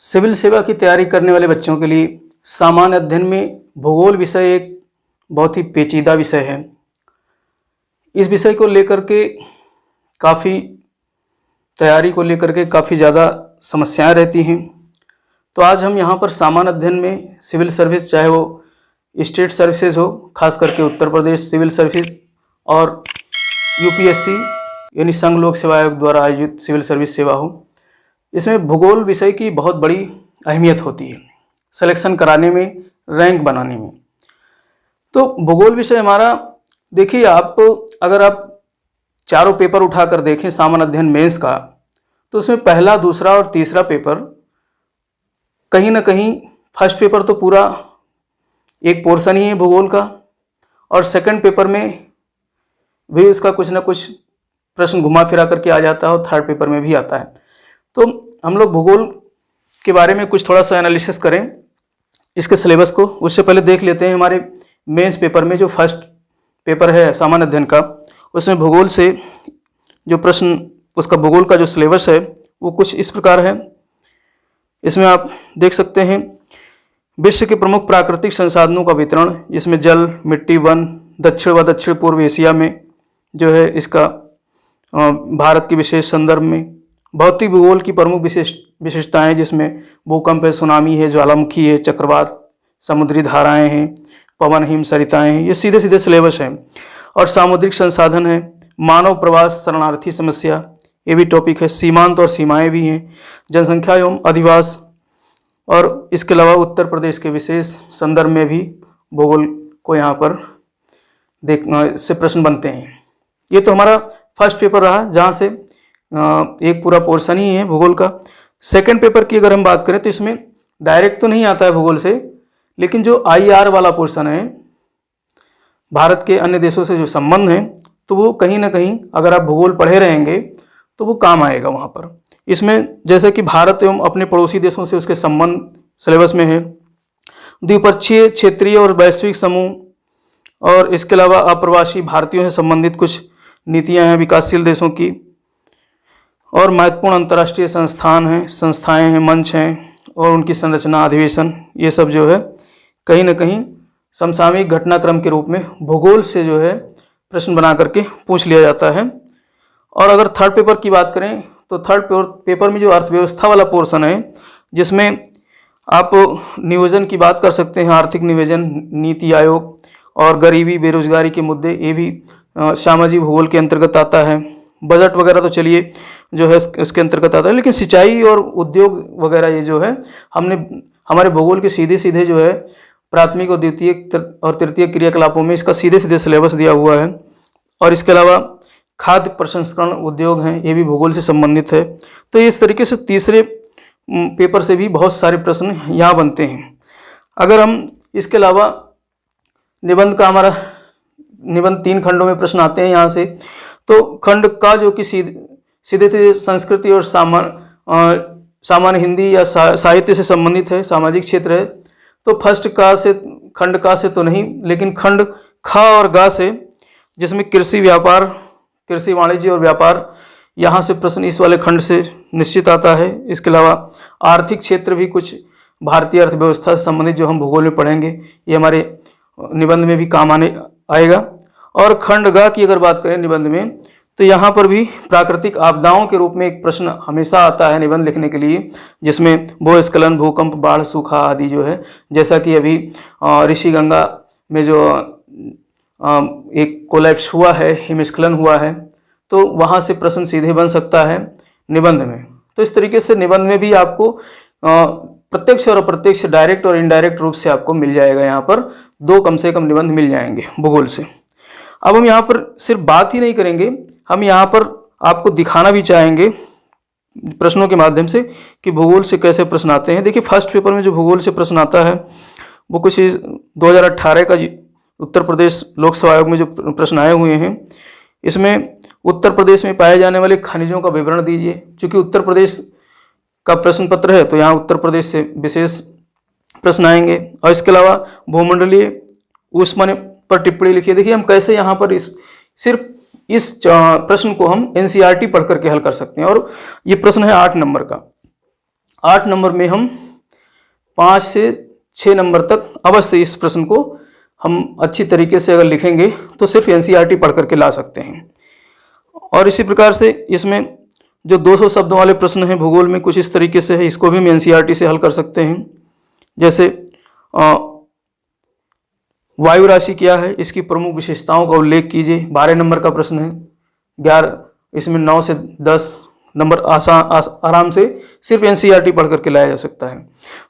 Civil सेवा की तैयारी करने वाले बच्चों के लिए सामान्य अध्ययन में भूगोल विषय एक बहुत ही पेचीदा विषय है। इस विषय को लेकर के काफ़ी तैयारी को लेकर के काफ़ी ज़्यादा समस्याएं रहती हैं। तो आज हम यहाँ पर सामान्य अध्ययन में सिविल सर्विस, चाहे वो स्टेट सर्विसेज हो, खास करके उत्तर प्रदेश सिविल सर्विस और यूपीएससी यानी संघ लोक सेवा आयोग द्वारा आयोजित सिविल सर्विस सेवा हो, इसमें भूगोल विषय की बहुत बड़ी अहमियत होती है सिलेक्शन कराने में, रैंक बनाने में। तो भूगोल विषय हमारा, देखिए अगर आप चारों पेपर उठाकर देखें सामान्य अध्ययन मेंस का, तो उसमें पहला, दूसरा और तीसरा पेपर कहीं ना कहीं, फर्स्ट पेपर तो पूरा एक पोर्शन ही है भूगोल का, और सेकंड पेपर में भी उसका कुछ ना कुछ प्रश्न घुमा फिरा करके आ जाता है और थर्ड पेपर में भी आता है। तो हम लोग भूगोल के बारे में कुछ थोड़ा सा एनालिसिस करें इसके सिलेबस को। उससे पहले देख लेते हैं हमारे मेंस पेपर में जो फर्स्ट पेपर है सामान्य अध्ययन का, उसमें भूगोल से जो प्रश्न, उसका भूगोल का जो सिलेबस है वो कुछ इस प्रकार है। इसमें आप देख सकते हैं विश्व के प्रमुख प्राकृतिक संसाधनों का वितरण, जिसमें जल, मिट्टी, वन, दक्षिण व दक्षिण पूर्व एशिया में जो है इसका भारत के विशेष संदर्भ में, भौतिक भूगोल की प्रमुख विशेषताएं, जिसमें भूकंप है, सुनामी है, ज्वालामुखी है, चक्रवात, समुद्री धाराएं हैं, पवन, हिम, सरिताएं हैं, ये सीधे सीधे सिलेबस हैं। और सामुद्रिक संसाधन है, मानव प्रवास, शरणार्थी समस्या, ये भी टॉपिक है, सीमांत और सीमाएं भी हैं, जनसंख्या एवं अधिवास, और इसके अलावा उत्तर प्रदेश के विशेष संदर्भ में भी भूगोल को यहाँ पर से प्रश्न बनते हैं। ये तो हमारा फर्स्ट पेपर रहा, जहाँ से एक पूरा पोर्शन ही है भूगोल का। सेकंड पेपर की अगर हम बात करें तो इसमें डायरेक्ट तो नहीं आता है भूगोल से, लेकिन जो आईआर वाला पोर्शन है, भारत के अन्य देशों से जो संबंध है, तो वो कहीं ना कहीं अगर आप भूगोल पढ़े रहेंगे तो वो काम आएगा वहाँ पर। इसमें जैसे कि भारत एवं अपने पड़ोसी देशों से उसके संबंध सिलेबस में है, द्विपक्षीय, क्षेत्रीय और वैश्विक समूह, और इसके अलावा अप्रवासी भारतीयों से संबंधित कुछ नीतियाँ हैं विकासशील देशों की, और महत्वपूर्ण अंतर्राष्ट्रीय संस्थाएं हैं, मंच हैं, और उनकी संरचना, अधिवेशन, ये सब जो है कहीं ना कहीं समसामयिक घटनाक्रम के रूप में भूगोल से जो है प्रश्न बना करके पूछ लिया जाता है। और अगर थर्ड पेपर की बात करें तो थर्ड पेपर में जो अर्थव्यवस्था वाला पोर्शन है, जिसमें आप नियोजन की बात कर सकते हैं, आर्थिक नियोजन, नीति आयोग, और गरीबी, बेरोजगारी के मुद्दे, ये भी सामाजिक भूगोल के अंतर्गत आता है। बजट वगैरह तो चलिए जो है इसके अंतर्गत आता है, लेकिन सिंचाई और उद्योग वगैरह ये जो है हमारे भूगोल के सीधे सीधे जो है प्राथमिक और द्वितीय और तृतीय क्रियाकलापों में इसका सीधे सीधे सिलेबस दिया हुआ है। और इसके अलावा खाद्य प्रसंस्करण उद्योग हैं, ये भी भूगोल से संबंधित है। तो इस तरीके से तीसरे पेपर से भी बहुत सारे प्रश्न यहाँ बनते हैं। अगर हम इसके अलावा निबंध का, हमारा निबंध 3 खंडों में प्रश्न आते हैं यहाँ से। तो खंड का जो कि सीधे संस्कृति और सामान्य हिंदी या साहित्य से संबंधित है, सामाजिक क्षेत्र है, तो फर्स्ट का से, खंड का से तो नहीं, लेकिन खंड ख और ग से, जिसमें कृषि, व्यापार, कृषि, वाणिज्य और व्यापार, यहाँ से प्रश्न इस वाले खंड से निश्चित आता है। इसके अलावा आर्थिक क्षेत्र भी कुछ भारतीय अर्थव्यवस्था से संबंधित जो हम भूगोल में पढ़ेंगे, ये हमारे निबंध में भी काम आएगा। और खंड ग की अगर बात करें निबंध में, तो यहाँ पर भी प्राकृतिक आपदाओं के रूप में एक प्रश्न हमेशा आता है निबंध लिखने के लिए, जिसमें भूस्खलन, भूकंप, बाढ़, सूखा आदि जो है, जैसा कि अभी ऋषिगंगा में जो एक कोलैप्स हुआ है, हिमस्खलन हुआ है, तो वहाँ से प्रश्न सीधे बन सकता है निबंध में। तो इस तरीके से निबंध में भी आपको प्रत्यक्ष और अप्रत्यक्ष, डायरेक्ट और इनडायरेक्ट रूप से आपको मिल जाएगा, यहाँ पर 2 कम से कम निबंध मिल जाएंगे भूगोल से। अब हम यहाँ पर सिर्फ बात ही नहीं करेंगे, हम यहाँ पर आपको दिखाना भी चाहेंगे प्रश्नों के माध्यम से कि भूगोल से कैसे प्रश्न आते हैं। देखिए फर्स्ट पेपर में जो भूगोल से प्रश्न आता है वो कुछ 2018 का उत्तर प्रदेश लोक सेवा आयोग में जो प्रश्न आए हुए हैं, इसमें उत्तर प्रदेश में पाए जाने वाले खनिजों का विवरण दीजिए। चूँकि उत्तर प्रदेश का प्रश्न पत्र है तो यहाँ उत्तर प्रदेश से विशेष प्रश्न आएंगे। और इसके अलावा भूमंडलीय ऊष्मा पर टिप्पणी लिखिए। देखिए हम कैसे यहाँ पर सिर्फ इस प्रश्न को हम एनसीईआरटी पढ़ करके हल कर सकते हैं, और ये प्रश्न है 8 नंबर का। 8 नंबर में हम 5 से 6 नंबर तक अवश्य इस प्रश्न को हम अच्छी तरीके से अगर लिखेंगे तो सिर्फ एनसीईआरटी पढ़ करके ला सकते हैं। और इसी प्रकार से इसमें जो 200 शब्दों वाले प्रश्न हैं भूगोल में कुछ इस तरीके से है, इसको भी हम एनसीईआरटी से हल कर सकते हैं। जैसे वायु राशि क्या है, इसकी प्रमुख विशेषताओं का उल्लेख कीजिए, 12 नंबर का प्रश्न है। 11 इसमें 9 से 10 नंबर आराम से सिर्फ एनसीईआरटी पढ़ करके लाया जा सकता है।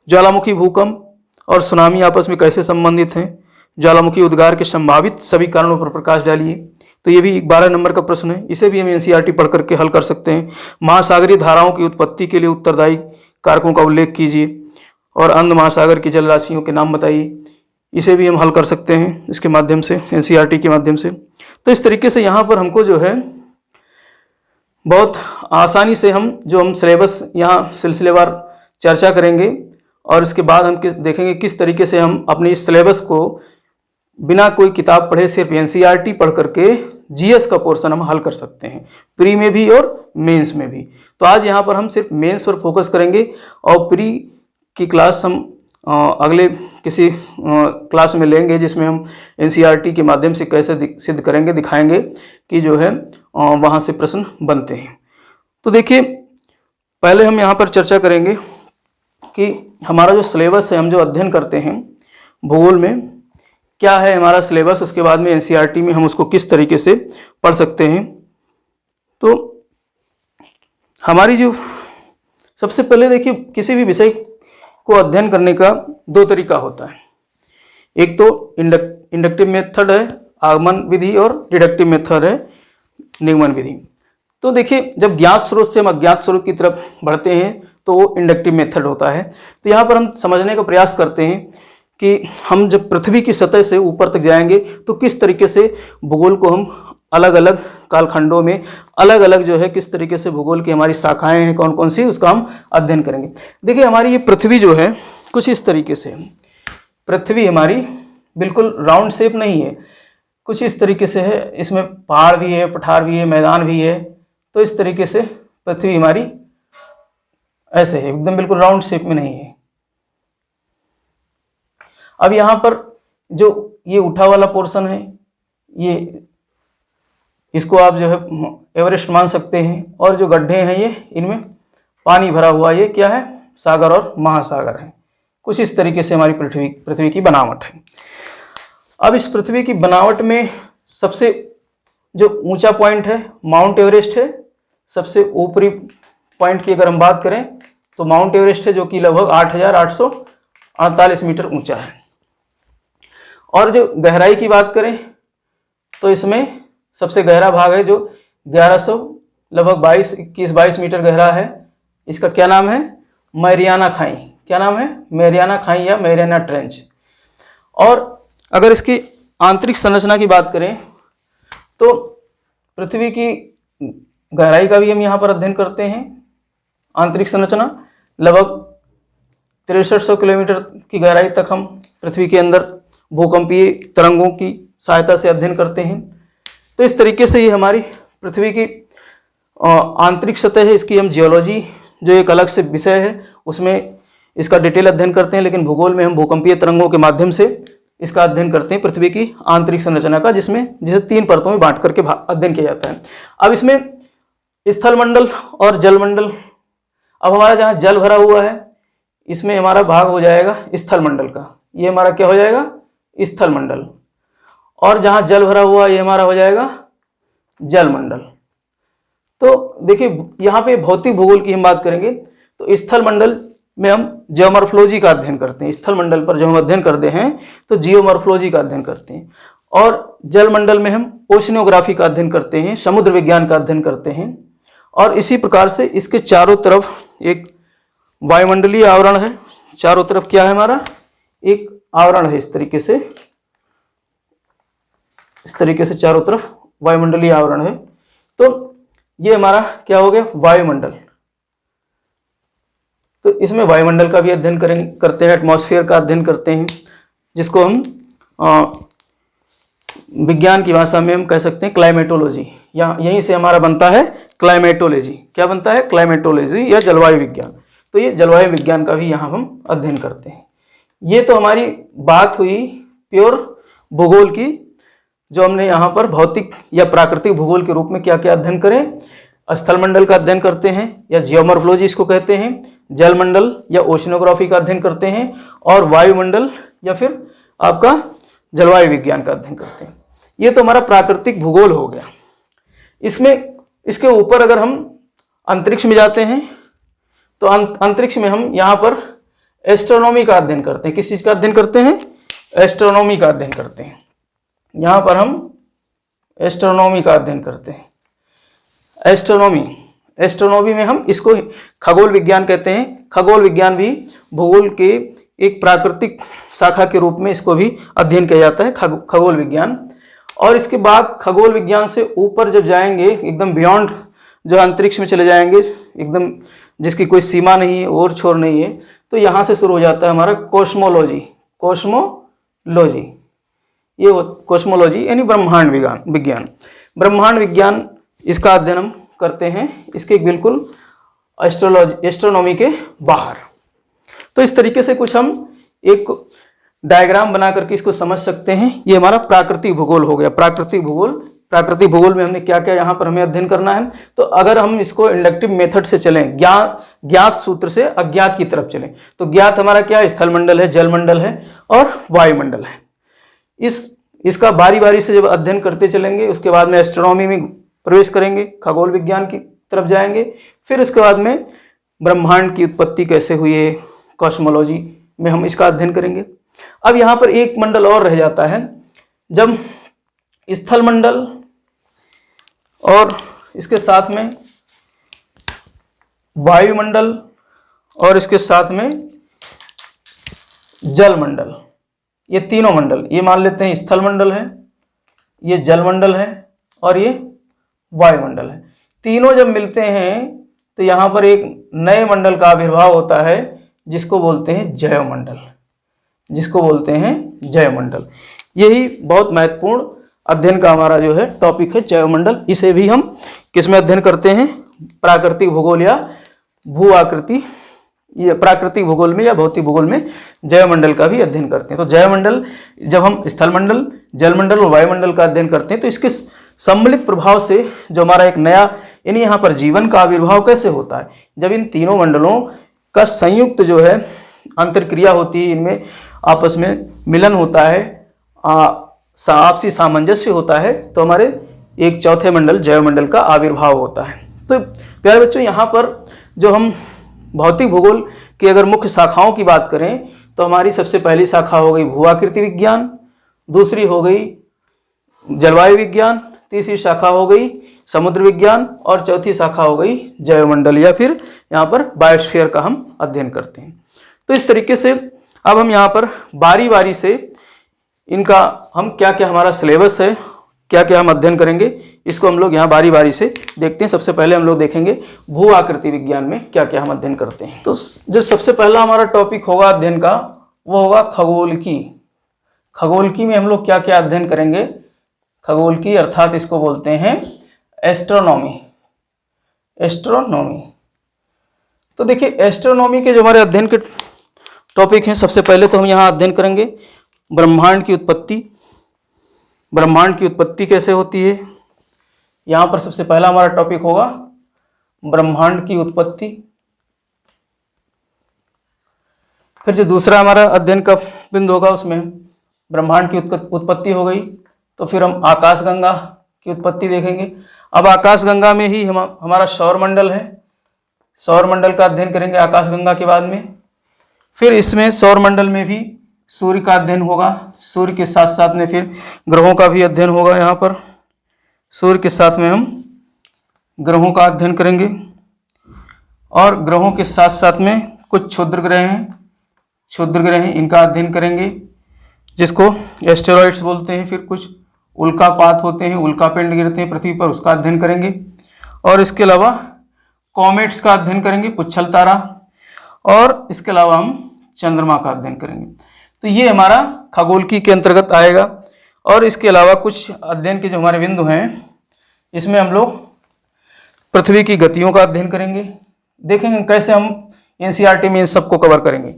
ज्वालामुखी, भूकंप और सुनामी आपस में कैसे संबंधित हैं, ज्वालामुखी उद्गार के संभावित सभी कारणों पर प्रकाश डालिए, तो ये भी 12 नंबर का प्रश्न है, इसे भी हम एनसीईआरटी पढ़ करके हल कर सकते हैं। महासागरीय धाराओं की उत्पत्ति के लिए उत्तरदायी कारकों का उल्लेख कीजिए और अंध महासागर की जल राशियों के नाम बताइए, इसे भी हम हल कर सकते हैं इसके माध्यम से, एनसीईआरटी के माध्यम से। तो इस तरीके से यहाँ पर हमको जो है बहुत आसानी से हम सिलेबस यहाँ सिलसिलेवार चर्चा करेंगे और इसके बाद हम देखेंगे किस तरीके से हम अपने इस सिलेबस को बिना कोई किताब पढ़े सिर्फ एनसीईआरटी पढ़ करके जीएस का पोर्शन हम हल कर सकते हैं, प्री में भी और मेंस में भी। तो आज यहाँ पर हम सिर्फ मेंस पर फोकस करेंगे और प्री की क्लास हम अगले किसी क्लास में लेंगे, जिसमें हम एनसीईआरटी के माध्यम से कैसे सिद्ध करेंगे, दिखाएंगे कि जो है वहाँ से प्रश्न बनते हैं। तो देखिए, पहले हम यहाँ पर चर्चा करेंगे कि हमारा जो सिलेबस है, हम जो अध्ययन करते हैं भूगोल में, क्या है हमारा सिलेबस, उसके बाद में एनसीईआरटी में हम उसको किस तरीके से पढ़ सकते हैं। तो हमारी जो सबसे पहले देखिए, किसी भी विषय को अध्ययन करने का 2 तरीका होता है। एक तो इंडक्टिव मेथड है आगमन विधि, और डिडक्टिव मेथड है निगमन विधि। तो देखिए, जब ज्ञात स्रोत से हम अज्ञात स्रोत की तरफ बढ़ते हैं तो वो इंडक्टिव मेथड होता है। तो यहाँ पर हम समझने का प्रयास करते हैं कि हम जब पृथ्वी की सतह से ऊपर तक जाएंगे तो किस तरीके से भूगोल को हम अलग अलग कालखंडों में अलग अलग जो है किस तरीके से भूगोल की हमारी शाखाएं हैं कौन कौन सी, उसका हम अध्ययन करेंगे। देखिए, हमारी ये पृथ्वी जो है कुछ इस तरीके से, पृथ्वी हमारी बिल्कुल राउंड शेप नहीं है, कुछ इस तरीके से है। इसमें पहाड़ भी है, पठार भी है, मैदान भी है। तो इस तरीके से पृथ्वी हमारी ऐसे है, एकदम बिल्कुल राउंड शेप में नहीं है। अब यहाँ पर जो ये उठा वाला पोर्शन है, ये इसको आप जो है एवरेस्ट मान सकते हैं, और जो गड्ढे हैं ये इनमें पानी भरा हुआ, ये क्या है, सागर और महासागर है। कुछ इस तरीके से हमारी पृथ्वी की बनावट है। अब इस पृथ्वी की बनावट में सबसे जो ऊंचा पॉइंट है माउंट एवरेस्ट है। सबसे ऊपरी पॉइंट की अगर हम बात करें तो माउंट एवरेस्ट है, जो कि लगभग 8,848 मीटर ऊंचा है। और जो गहराई की बात करें तो इसमें सबसे गहरा भाग है जो 1100 लगभग 21-22 मीटर गहरा है। इसका क्या नाम है, मैरियाना खाई। क्या नाम है, मैरियाना खाई या मैरियाना ट्रेंच। और अगर इसकी आंतरिक संरचना की बात करें तो पृथ्वी की गहराई का भी हम यहाँ पर अध्ययन करते हैं। आंतरिक संरचना लगभग 6300 किलोमीटर की गहराई तक हम पृथ्वी के अंदर भूकंपीय तरंगों की सहायता से अध्ययन करते हैं। तो इस तरीके से ये हमारी पृथ्वी की आंतरिक सतह है। इसकी हम जियोलॉजी जो एक अलग से विषय है उसमें इसका डिटेल अध्ययन करते हैं, लेकिन भूगोल में हम भूकंपीय तरंगों के माध्यम से इसका अध्ययन करते हैं पृथ्वी की आंतरिक संरचना का, जिसमें जिसे 3 परतों में बांट करके अध्ययन किया जाता है। अब इसमें स्थल मंडल और जल मंडल। अब हमारा जहाँ जल भरा हुआ है इसमें हमारा भाग हो जाएगा स्थल मंडल का, ये हमारा क्या हो जाएगा, स्थल मंडल। और जहाँ जल भरा हुआ ये हमारा हो जाएगा जल मंडल। तो देखिए, यहाँ पे भौतिक भूगोल की हम बात करेंगे तो स्थल मंडल में हम जियोमॉर्फोलॉजी का अध्ययन करते हैं। स्थल मंडल पर जो हम अध्ययन करते हैं तो जियोमॉर्फोलॉजी का अध्ययन करते हैं। और जल मंडल में हम ओशनियोग्राफी का अध्ययन करते हैं, समुद्र विज्ञान का अध्ययन करते हैं। और इसी प्रकार से इसके चारों तरफ एक वायुमंडलीय आवरण है। चारों तरफ क्या है, हमारा एक आवरण है। इस तरीके से चारों तरफ वायुमंडलीय आवरण है। तो ये हमारा क्या हो गया, वायुमंडल। तो इसमें वायुमंडल का भी अध्ययन करते हैं, एटमॉस्फेयर का अध्ययन करते हैं, जिसको हम विज्ञान की भाषा में हम कह सकते हैं क्लाइमेटोलॉजी। यहीं से हमारा बनता है क्लाइमेटोलॉजी। क्या बनता है, क्लाइमेटोलॉजी या जलवायु विज्ञान। तो ये जलवायु विज्ञान का भी यहाँ हम अध्ययन करते हैं। ये तो हमारी बात हुई प्योर भूगोल की, जो हमने यहाँ पर भौतिक या प्राकृतिक भूगोल के रूप में क्या क्या अध्ययन करें। स्थलमंडल का अध्ययन करते हैं या जियोमॉर्फोलॉजी इसको कहते हैं, जलमंडल या ओशनोग्राफी का अध्ययन करते हैं, और वायुमंडल या फिर आपका जलवायु विज्ञान का अध्ययन करते हैं। ये तो हमारा प्राकृतिक भूगोल हो गया। इसके ऊपर अगर हम अंतरिक्ष में जाते हैं तो अंतरिक्ष में हम यहाँ पर एस्ट्रोनॉमी का अध्ययन करते हैं। किस चीज़ का अध्ययन करते हैं? एस्ट्रोनॉमी का अध्ययन करते हैं। यहाँ पर हम एस्ट्रोनॉमी का अध्ययन करते हैं। एस्ट्रोनॉमी में हम इसको खगोल विज्ञान कहते हैं। खगोल विज्ञान भी भूगोल के एक प्राकृतिक शाखा के रूप में इसको भी अध्ययन किया जाता है, खगोल विज्ञान। और इसके बाद खगोल विज्ञान से ऊपर जब जाएंगे, एकदम बियॉन्ड जो अंतरिक्ष में चले जाएंगे, एकदम जिसकी कोई सीमा नहीं है, और छोर नहीं है, तो यहाँ से शुरू हो जाता है हमारा कॉस्मोलॉजी। ये कॉस्मोलॉजी यानी ब्रह्मांड विज्ञान। ब्रह्मांड विज्ञान इसका अध्ययन हम करते हैं, इसके बिल्कुल एस्ट्रोनॉमी के बाहर। तो इस तरीके से कुछ हम एक डायग्राम बना करके इसको समझ सकते हैं। ये हमारा प्राकृतिक भूगोल हो गया। प्राकृतिक भूगोल में हमने क्या क्या यहाँ पर हमें अध्ययन करना है। तो अगर हम इसको इंडक्टिव मेथड से चलें, ज्ञात सूत्र से अज्ञात की तरफ चलें, तो ज्ञात हमारा क्या है? स्थलमंडल है, जलमंडल है और वायुमंडल है। इसका बारी बारी से जब अध्ययन करते चलेंगे, उसके बाद में एस्ट्रोनॉमी में प्रवेश करेंगे, खगोल विज्ञान की तरफ जाएंगे, फिर उसके बाद में ब्रह्मांड की उत्पत्ति कैसे हुई है, कॉस्मोलॉजी में हम इसका अध्ययन करेंगे। अब यहाँ पर एक मंडल और रह जाता है, जब स्थलमंडल और इसके साथ में वायुमंडल और इसके साथ में जलमंडल, ये तीनों मंडल, ये मान लेते हैं स्थलमंडल है, ये जलमंडल है और ये वायुमंडल है। तीनों जब मिलते हैं तो यहाँ पर एक नए मंडल का आविर्भाव होता है, जिसको बोलते हैं जैवमंडल। यही बहुत महत्वपूर्ण अध्ययन का हमारा जो है टॉपिक है, जैवमंडल। इसे भी हम किस में अध्ययन करते हैं? प्राकृतिक भूगोल या भू आकृति, या प्राकृतिक भूगोल में या भौतिक भूगोल में जैवमंडल का भी अध्ययन करते हैं। तो जैवमंडल, जब हम स्थलमंडल, जलमंडल और वायुमंडल का अध्ययन करते हैं, तो इसके सम्मिलित प्रभाव से जो हमारा एक नया, यानी यहाँ पर जीवन का आविर्भाव कैसे होता है? जब इन तीनों मंडलों का संयुक्त जो है अंतरक्रिया होती है, इनमें आपस में मिलन होता है, आपसी सामंजस्य होता है, तो हमारे एक चौथे मंडल जैवमंडल का आविर्भाव होता है। तो प्यारे बच्चों, यहाँ पर जो हम भौतिक भूगोल की अगर मुख्य शाखाओं की बात करें, तो हमारी सबसे पहली शाखा हो गई भू आकृति विज्ञान, दूसरी हो गई जलवायु विज्ञान, तीसरी शाखा हो गई समुद्र विज्ञान और चौथी शाखा हो गई जैवमंडल, या फिर यहाँ पर बायोस्फीयर का हम अध्ययन करते हैं। तो इस तरीके से अब हम यहाँ पर बारी बारी से इनका हम क्या क्या हमारा सिलेबस है, क्या क्या हम अध्ययन करेंगे, इसको हम लोग यहाँ बारी बारी से देखते हैं। सबसे पहले हम लोग देखेंगे भू आकृति विज्ञान में क्या क्या हम अध्ययन करते हैं। तो जो सबसे पहला हमारा टॉपिक होगा अध्ययन का, वो होगा खगोलकी। खगोलकी में हम लोग क्या क्या अध्ययन करेंगे? खगोलकी अर्थात इसको बोलते हैं एस्ट्रोनॉमी। तो देखिए, एस्ट्रोनॉमी के जो हमारे अध्ययन के टॉपिक हैं, सबसे पहले तो हम यहाँ अध्ययन करेंगे ब्रह्मांड की उत्पत्ति। ब्रह्मांड की उत्पत्ति कैसे होती है, यहाँ पर सबसे पहला हमारा टॉपिक होगा ब्रह्मांड की उत्पत्ति। फिर जो दूसरा हमारा अध्ययन का बिंदु होगा, उसमें ब्रह्मांड की उत्पत्ति हो गई, तो फिर हम आकाशगंगा की उत्पत्ति देखेंगे। अब आकाशगंगा में ही हमारा सौरमंडल है, सौरमंडल का अध्ययन करेंगे आकाशगंगा के बाद में। फिर इसमें सौरमंडल में भी सूर्य का अध्ययन होगा, सूर्य के साथ साथ में फिर ग्रहों का भी अध्ययन होगा। यहाँ पर सूर्य के साथ में हम ग्रहों का अध्ययन करेंगे, और ग्रहों के साथ साथ में कुछ क्षुद्र ग्रह हैं, इनका अध्ययन करेंगे, जिसको एस्टेरॉइड्स बोलते हैं। फिर कुछ उल्कापात होते हैं, उल्कापिंड गिरते हैं पृथ्वी पर, उसका अध्ययन करेंगे। और इसके अलावा कॉमेट्स का अध्ययन करेंगे, पुच्छल तारा, और इसके अलावा हम चंद्रमा का अध्ययन करेंगे। तो ये हमारा खगोलकी के अंतर्गत आएगा। और इसके अलावा कुछ अध्ययन के जो हमारे बिंदु हैं, इसमें हम लोग पृथ्वी की गतियों का अध्ययन करेंगे, देखेंगे कैसे हम एनसीईआरटी में इन सबको कवर करेंगे।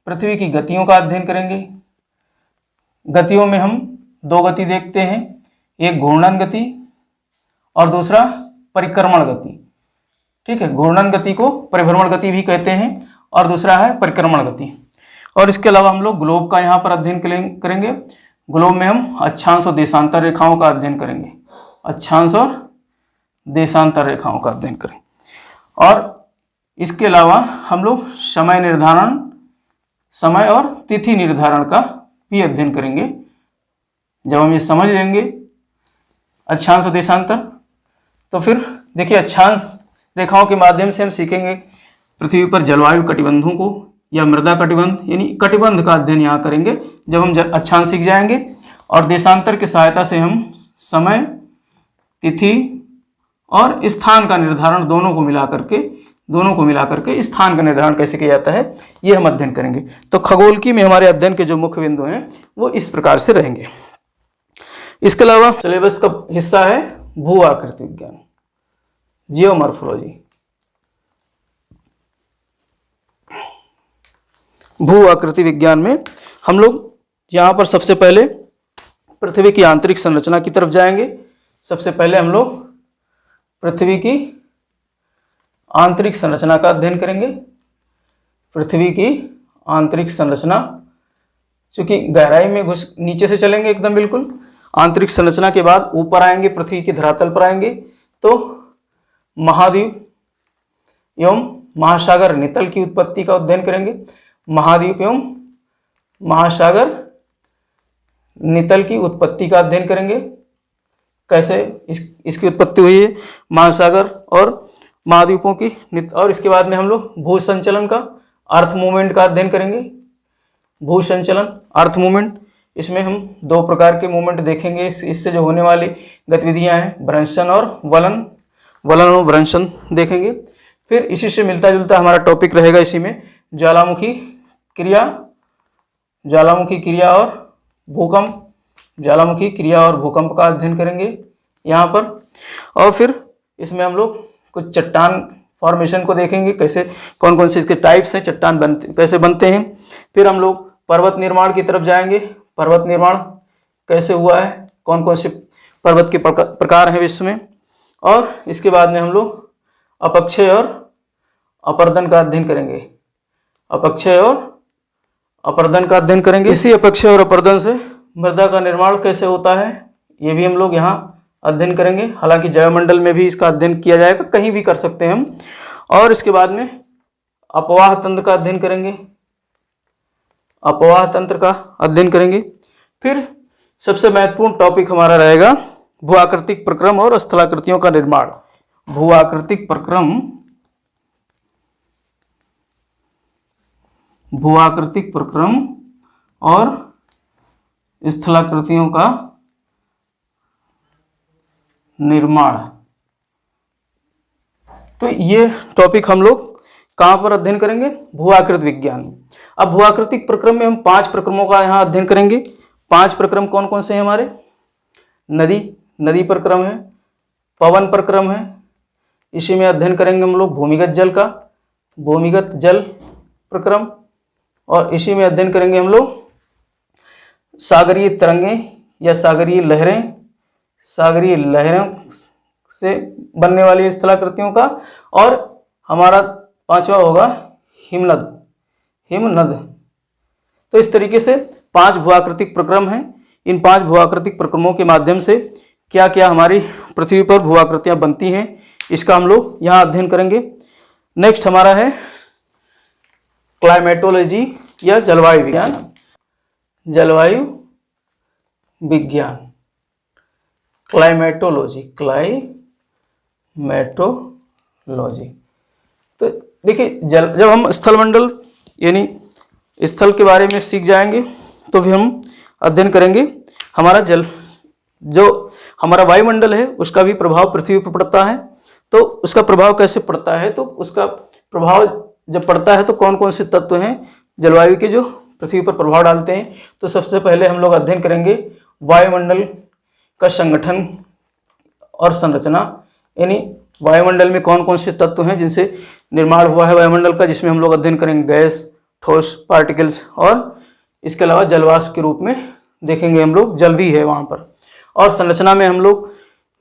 पृथ्वी की गतियों का अध्ययन करेंगे। गतियों में हम दो गति देखते हैं, एक घूर्णन गति और दूसरा परिक्रमण गति। ठीक है, घूर्णन गति को परिभ्रमण गति भी कहते हैं और दूसरा है परिक्रमण गति। और इसके अलावा हम लोग ग्लोब का यहाँ पर अध्ययन करेंगे। ग्लोब में हम अक्षांश और देशांतर रेखाओं का अध्ययन करेंगे। अक्षांश और देशांतर रेखाओं का अध्ययन करेंगे। और इसके अलावा हम लोग समय निर्धारण, समय और तिथि निर्धारण का भी अध्ययन करेंगे। जब हम ये समझ लेंगे अक्षांश और देशांतर, तो फिर देखिए अक्षांश रेखाओं के माध्यम से हम सीखेंगे पृथ्वी पर जलवायु कटिबंधों को या मृदा कटिबंध, यानी कटिबंध का अध्ययन यहाँ करेंगे जब हम अक्षांश सीख जाएंगे। और देशांतर की सहायता से हम समय, तिथि और स्थान का निर्धारण दोनों को मिला करके स्थान का निर्धारण कैसे किया जाता है ये हम अध्ययन करेंगे। तो खगोलकी में हमारे अध्ययन के जो मुख्य बिंदु हैं वो इस प्रकार से रहेंगे। इसके अलावा सिलेबस का हिस्सा है भू आकृति विज्ञान, जियोमॉर्फोलॉजी। भू आकृति विज्ञान में हम लोग यहाँ पर सबसे पहले पृथ्वी की आंतरिक संरचना की तरफ जाएंगे। सबसे पहले हम लोग पृथ्वी की आंतरिक संरचना का अध्ययन करेंगे। पृथ्वी की आंतरिक संरचना, चूंकि गहराई में नीचे से चलेंगे एकदम बिल्कुल। आंतरिक संरचना के बाद ऊपर आएंगे, पृथ्वी के धरातल पर आएंगे तो महाद्वीप एवं महासागर नितल की उत्पत्ति का अध्ययन करेंगे। महाद्वीप एवं महासागर नितल की उत्पत्ति का अध्ययन करेंगे, कैसे इसकी उत्पत्ति हुई है, महासागर और महाद्वीपों की। और इसके बाद में हम लोग भू संचलन का, अर्थ मूवमेंट का अध्ययन करेंगे। भू संचलन, अर्थ मूवमेंट, इसमें हम दो प्रकार के मूवमेंट देखेंगे। इससे जो होने वाली गतिविधियां हैं भ्रंशन और वलन और भ्रंशन देखेंगे। फिर इसी से मिलता जुलता हमारा टॉपिक रहेगा इसी में ज्वालामुखी क्रिया और भूकंप। ज्वालामुखी क्रिया और भूकंप का अध्ययन करेंगे यहाँ पर। और फिर इसमें हम लोग कुछ चट्टान फॉर्मेशन को देखेंगे, कैसे कौन कौन से इसके टाइप्स हैं, चट्टान कैसे बनते हैं। फिर हम लोग पर्वत निर्माण की तरफ जाएंगे, पर्वत निर्माण कैसे हुआ है, कौन कौन से पर्वत के प्रकार हैं विश्व में। और इसके बाद में हम लोग अपक्षय और अपर्दन का अध्ययन करेंगे। अपक्षय और अपर्दन का अध्ययन करेंगे। इसी अपक्षय और अपर्दन से मृदा का निर्माण कैसे होता है ये भी हम लोग यहाँ अध्ययन करेंगे। हालांकि जैवमंडल में भी इसका अध्ययन किया जाएगा, कहीं भी कर सकते हैं हम। और इसके बाद में अपवाह तंत्र का अध्ययन करेंगे। अपवाह तंत्र का अध्ययन करेंगे। फिर सबसे महत्वपूर्ण टॉपिक हमारा रहेगा भू आकृतिक प्रक्रम और स्थलाकृतियों का निर्माण। भू आकृतिक प्रक्रम, भू आकृतिक प्रक्रम और स्थलाकृतियों का निर्माण। तो ये टॉपिक हम लोग कहाँ पर अध्ययन करेंगे, भू आकृति विज्ञान में। अब भू आकृतिक प्रक्रम में हम 5 प्रक्रमों का यहाँ अध्ययन करेंगे। 5 प्रक्रम कौन कौन से हैं हमारे, नदी प्रक्रम है, पवन प्रक्रम है, इसी में अध्ययन करेंगे हम लोग भूमिगत जल का, भूमिगत जल प्रक्रम। और इसी में अध्ययन करेंगे हम लोग सागरीय तरंगें या सागरीय लहरों से बनने वाली स्थलाकृतियों का। और हमारा 5वां होगा हिमनद। तो इस तरीके से 5 भूआकृतिक प्रक्रम हैं। इन 5 भूआकृतिक प्रक्रमों के माध्यम से क्या क्या हमारी पृथ्वी पर भूआकृतियां बनती हैं इसका हम लोग यहाँ अध्ययन करेंगे। नेक्स्ट हमारा है क्लाइमेटोलॉजी या जलवायु विज्ञान। जलवायु विज्ञान, क्लाइमेटोलॉजी। तो देखिए जब हम स्थलमंडल यानी स्थल के बारे में सीख जाएंगे तो फिर हम अध्ययन करेंगे हमारा जो हमारा वायुमंडल है उसका भी प्रभाव पृथ्वी पर पड़ता है। तो उसका प्रभाव कैसे पड़ता है, तो उसका प्रभाव जब पड़ता है तो कौन कौन से तत्व हैं जलवायु के जो पृथ्वी पर प्रभाव डालते हैं। तो सबसे पहले हम लोग अध्ययन करेंगे वायुमंडल का संगठन और संरचना, यानी वायुमंडल में कौन कौन से तत्व हैं जिनसे निर्माण हुआ है वायुमंडल का, जिसमें हम लोग अध्ययन करेंगे गैस, ठोस, पार्टिकल्स, और इसके अलावा जलवाष्प के रूप में देखेंगे हम लोग, जल भी है वहाँ पर। और संरचना में हम लोग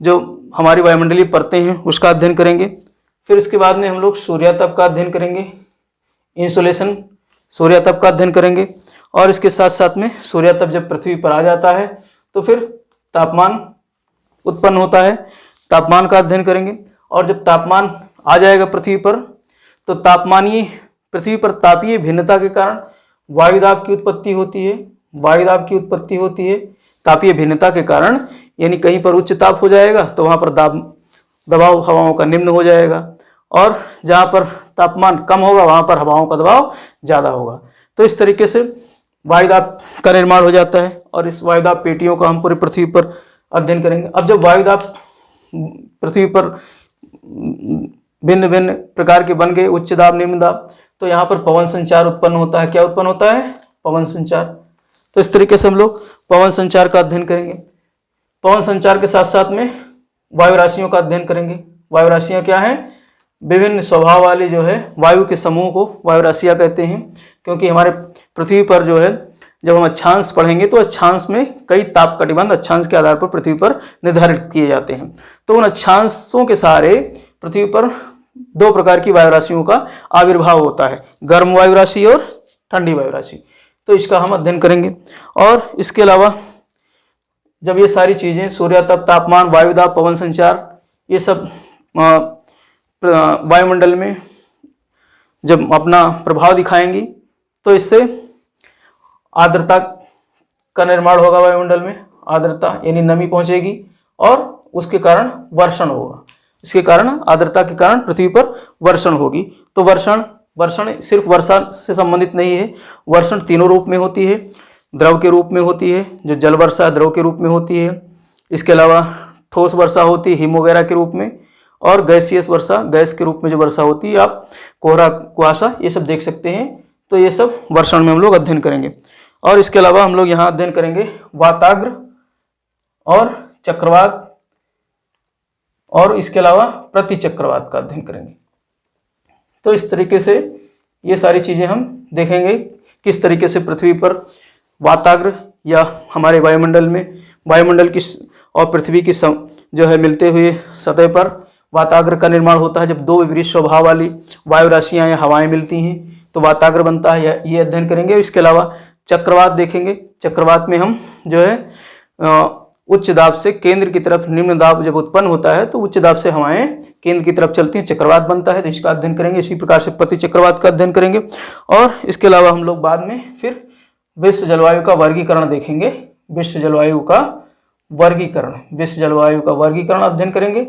जो हमारी वायुमंडलीय परतें हैं उसका अध्ययन करेंगे। फिर इसके बाद में हम लोग सूर्यातप का अध्ययन करेंगे, इंसोलेशन, सूर्यातप का अध्ययन करेंगे। और इसके साथ साथ में सूर्यातप जब पृथ्वी पर आ जाता है तो फिर तापमान उत्पन्न होता है, तापमान का अध्ययन करेंगे। और जब तापमान आ जाएगा पृथ्वी पर तो पृथ्वी पर तापीय भिन्नता के कारण वायुदाब की उत्पत्ति होती है, वायुदाब की उत्पत्ति होती है तापीय भिन्नता के कारण, यानी कहीं पर उच्च ताप हो जाएगा तो वहाँ पर दबाव हवाओं का निम्न हो जाएगा, और जहाँ पर तापमान कम होगा वहाँ पर हवाओं का दबाव ज़्यादा होगा। तो इस तरीके से वायुदाब का निर्माण हो जाता है, और इस वायुदाब पेटियों का हम पूरे पृथ्वी पर अध्ययन करेंगे। अब जब वायुदाब पृथ्वी पर भिन्न भिन्न प्रकार के बन गए, उच्च दाब, निम्न दाब, तो यहाँ पर पवन संचार उत्पन्न होता है। क्या उत्पन्न होता है? पवन संचार। तो इस तरीके से हम लोग पवन संचार का अध्ययन करेंगे। पवन संचार के साथ साथ में वायु राशियों का अध्ययन करेंगे। वायु राशियाँ क्या हैं? विभिन्न स्वभाव वाले जो है वायु के समूह को वायु राशियाँ कहते हैं, क्योंकि हमारे पृथ्वी पर जो है जब हम अक्षांश पढ़ेंगे तो अक्षांश में कई ताप कटिबंध अक्षांश के आधार पर पृथ्वी पर निर्धारित किए जाते हैं। तो उन अक्षांशों के सहारे पृथ्वी पर दो प्रकार की वायु राशियों का आविर्भाव होता है, गर्म वायु राशि और ठंडी वायु राशि। तो इसका हम अध्ययन करेंगे। और इसके अलावा जब ये सारी चीज़ें सूर्यातप, तापमान, वायुदाब, पवन संचार, ये सब वायुमंडल में जब अपना प्रभाव दिखाएंगी तो इससे आर्द्रता का निर्माण होगा वायुमंडल में। आर्द्रता यानी नमी पहुंचेगी और उसके कारण वर्षण होगा। इसके कारण आर्द्रता के कारण पृथ्वी पर वर्षण होगी। तो वर्षण सिर्फ वर्षा से संबंधित नहीं है, वर्षण तीनों रूप में होती है। द्रव के रूप में होती है, जो जल वर्षा द्रव के रूप में होती है। इसके अलावा ठोस वर्षा होती है हिम वगैरह के रूप में, और गैसियस वर्षा गैस के रूप में जो वर्षा होती है, आप कोहरा, कुहासा, ये सब देख सकते हैं। तो ये सब वर्षण में हम लोग अध्ययन करेंगे। और इसके अलावा हम लोग यहाँ अध्ययन करेंगे वाताग्र और चक्रवात, और इसके अलावा प्रतिचक्रवात का अध्ययन करेंगे। तो इस तरीके से ये सारी चीज़ें हम देखेंगे, किस तरीके से पृथ्वी पर वाताग्र या हमारे वायुमंडल की और पृथ्वी की जो है मिलते हुए सतह पर वाताग्र का निर्माण होता है। जब दो विपरीत स्वभाव वाली वायु राशियाँ या हवाएं मिलती हैं तो वाताग्र बनता है, ये अध्ययन करेंगे। इसके अलावा चक्रवात देखेंगे। चक्रवात में हम जो है उच्च दाब से केंद्र की तरफ निम्न दाब जब उत्पन्न होता है तो उच्च दाब से हवाएं केंद्र की तरफ चलती हैं, चक्रवात बनता है, तो इसका अध्ययन करेंगे। इसी प्रकार से प्रतिचक्रवात का अध्ययन करेंगे। और इसके अलावा हम लोग बाद में फिर विश्व जलवायु का वर्गीकरण देखेंगे। विश्व जलवायु का वर्गीकरण अध्ययन करेंगे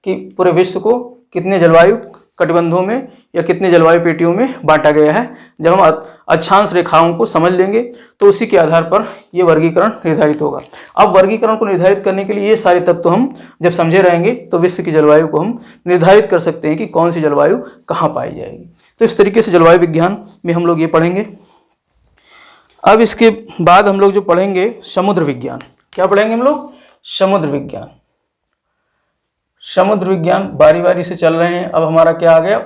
कि पूरे विश्व को कितने जलवायु कटिबंधों में या कितने जलवायु पेटियों में बांटा गया है। जब हम अक्षांश रेखाओं को समझ लेंगे तो उसी के आधार पर ये वर्गीकरण निर्धारित होगा। अब वर्गीकरण को निर्धारित करने के लिए ये सारे तत्व हम जब समझे रहेंगे तो विश्व की जलवायु को हम निर्धारित कर सकते हैं कि कौन सी जलवायु कहाँ पाई जाएगी। तो इस तरीके से जलवायु विज्ञान में हम लोग ये पढ़ेंगे। अब इसके बाद हम लोग जो पढ़ेंगे समुद्र विज्ञान। क्या पढ़ेंगे हम लोग? समुद्र विज्ञान। समुद्र विज्ञान बारी बारी से चल रहे हैं। अब हमारा क्या आ गया?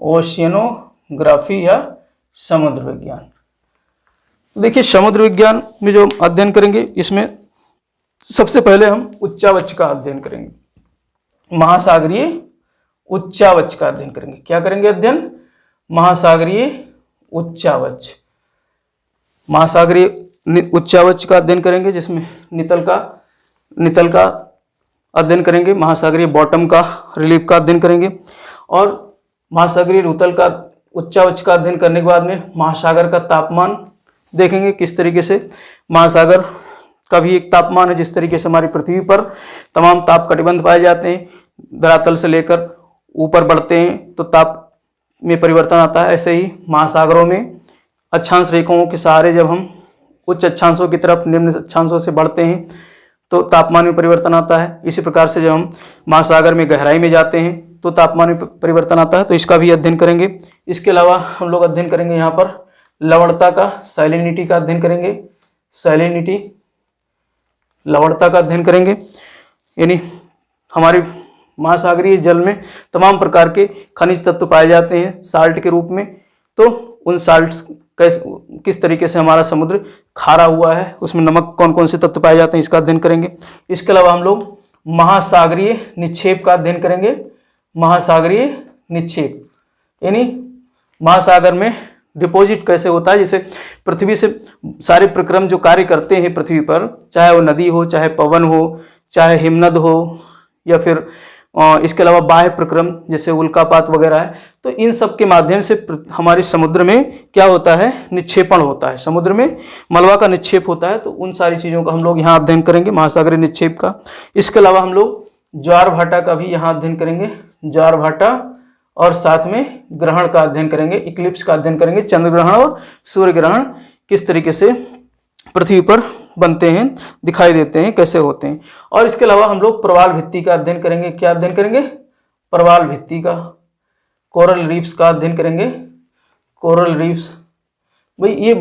ओशियनोग्राफी या समुद्र विज्ञान। देखिए समुद्र विज्ञान में जो अध्ययन करेंगे इसमें सबसे पहले हम उच्चावच का अध्ययन करेंगे। महासागरीय उच्चावच का अध्ययन करेंगे। क्या करेंगे अध्ययन? महासागरीय उच्चावच। महासागरीय उच्चावच का अध्ययन करेंगे, जिसमें नितल का अध्ययन करेंगे। महासागरीय बॉटम का रिलीफ का अध्ययन करेंगे। और महासागरीय रुतल का उच्चावच का अध्ययन करने के बाद में महासागर का तापमान देखेंगे, किस तरीके से महासागर का भी एक तापमान है। जिस तरीके से हमारी पृथ्वी पर तमाम ताप कटिबंध पाए जाते हैं, धरातल से लेकर ऊपर बढ़ते हैं तो ताप में परिवर्तन आता है, ऐसे ही महासागरों में अक्षांश रेखाओं के सहारे जब हम उच्च अक्षांशों की तरफ निम्न अक्षांशों से बढ़ते हैं तो तापमान में परिवर्तन आता है। इसी प्रकार से जब हम महासागर में गहराई में जाते हैं तो तापमान में परिवर्तन आता है, तो इसका भी अध्ययन करेंगे। इसके अलावा हम लोग अध्ययन करेंगे यहाँ पर लवणता का, सैलिनिटी का अध्ययन करेंगे। लवणता का अध्ययन करेंगे, यानी हमारी महासागरीय जल में तमाम प्रकार के खनिज तत्व पाए जाते हैं साल्ट के रूप में। तो उन साल्ट किस तरीके से हमारा समुद्र खारा हुआ है, उसमें नमक कौन कौन से तत्व पाए जाते हैं, इसका अध्ययन करेंगे। इसके अलावा हम लोग महासागरीय निक्षेप का अध्ययन करेंगे। महासागरीय निक्षेप यानी महासागर में डिपॉजिट कैसे होता है, जैसे पृथ्वी से सारे प्रक्रम जो कार्य करते हैं पृथ्वी पर, चाहे वो नदी हो, चाहे पवन हो, चाहे हिमनद हो, या फिर इसके अलावा बाह्य प्रक्रम जैसे उल्कापात वगैरह है, तो इन सब के माध्यम से हमारे समुद्र में क्या होता है, निक्षेपण होता है, समुद्र में मलबा का निक्षेप होता है। तो उन सारी चीज़ों का हम लोग यहाँ अध्ययन करेंगे, महासागरीय निक्षेप का। इसके अलावा हम लोग ज्वार भाटा का भी यहाँ अध्ययन करेंगे, ज्वार भाटा, और साथ में ग्रहण का अध्ययन करेंगे, इक्लिप्स का अध्ययन करेंगे, चंद्र ग्रहण और सूर्य ग्रहण किस तरीके से पृथ्वी पर बनते हैं, दिखाई देते हैं, कैसे होते हैं। और इसके अलावा हम लोग प्रवाल भित्ति का अध्ययन करेंगे। क्या अध्ययन करेंगे? प्रवाल भित्ति का। कोरल रीफ्स का अध्ययन करेंगे, कोरल रीफ्स। भाई ये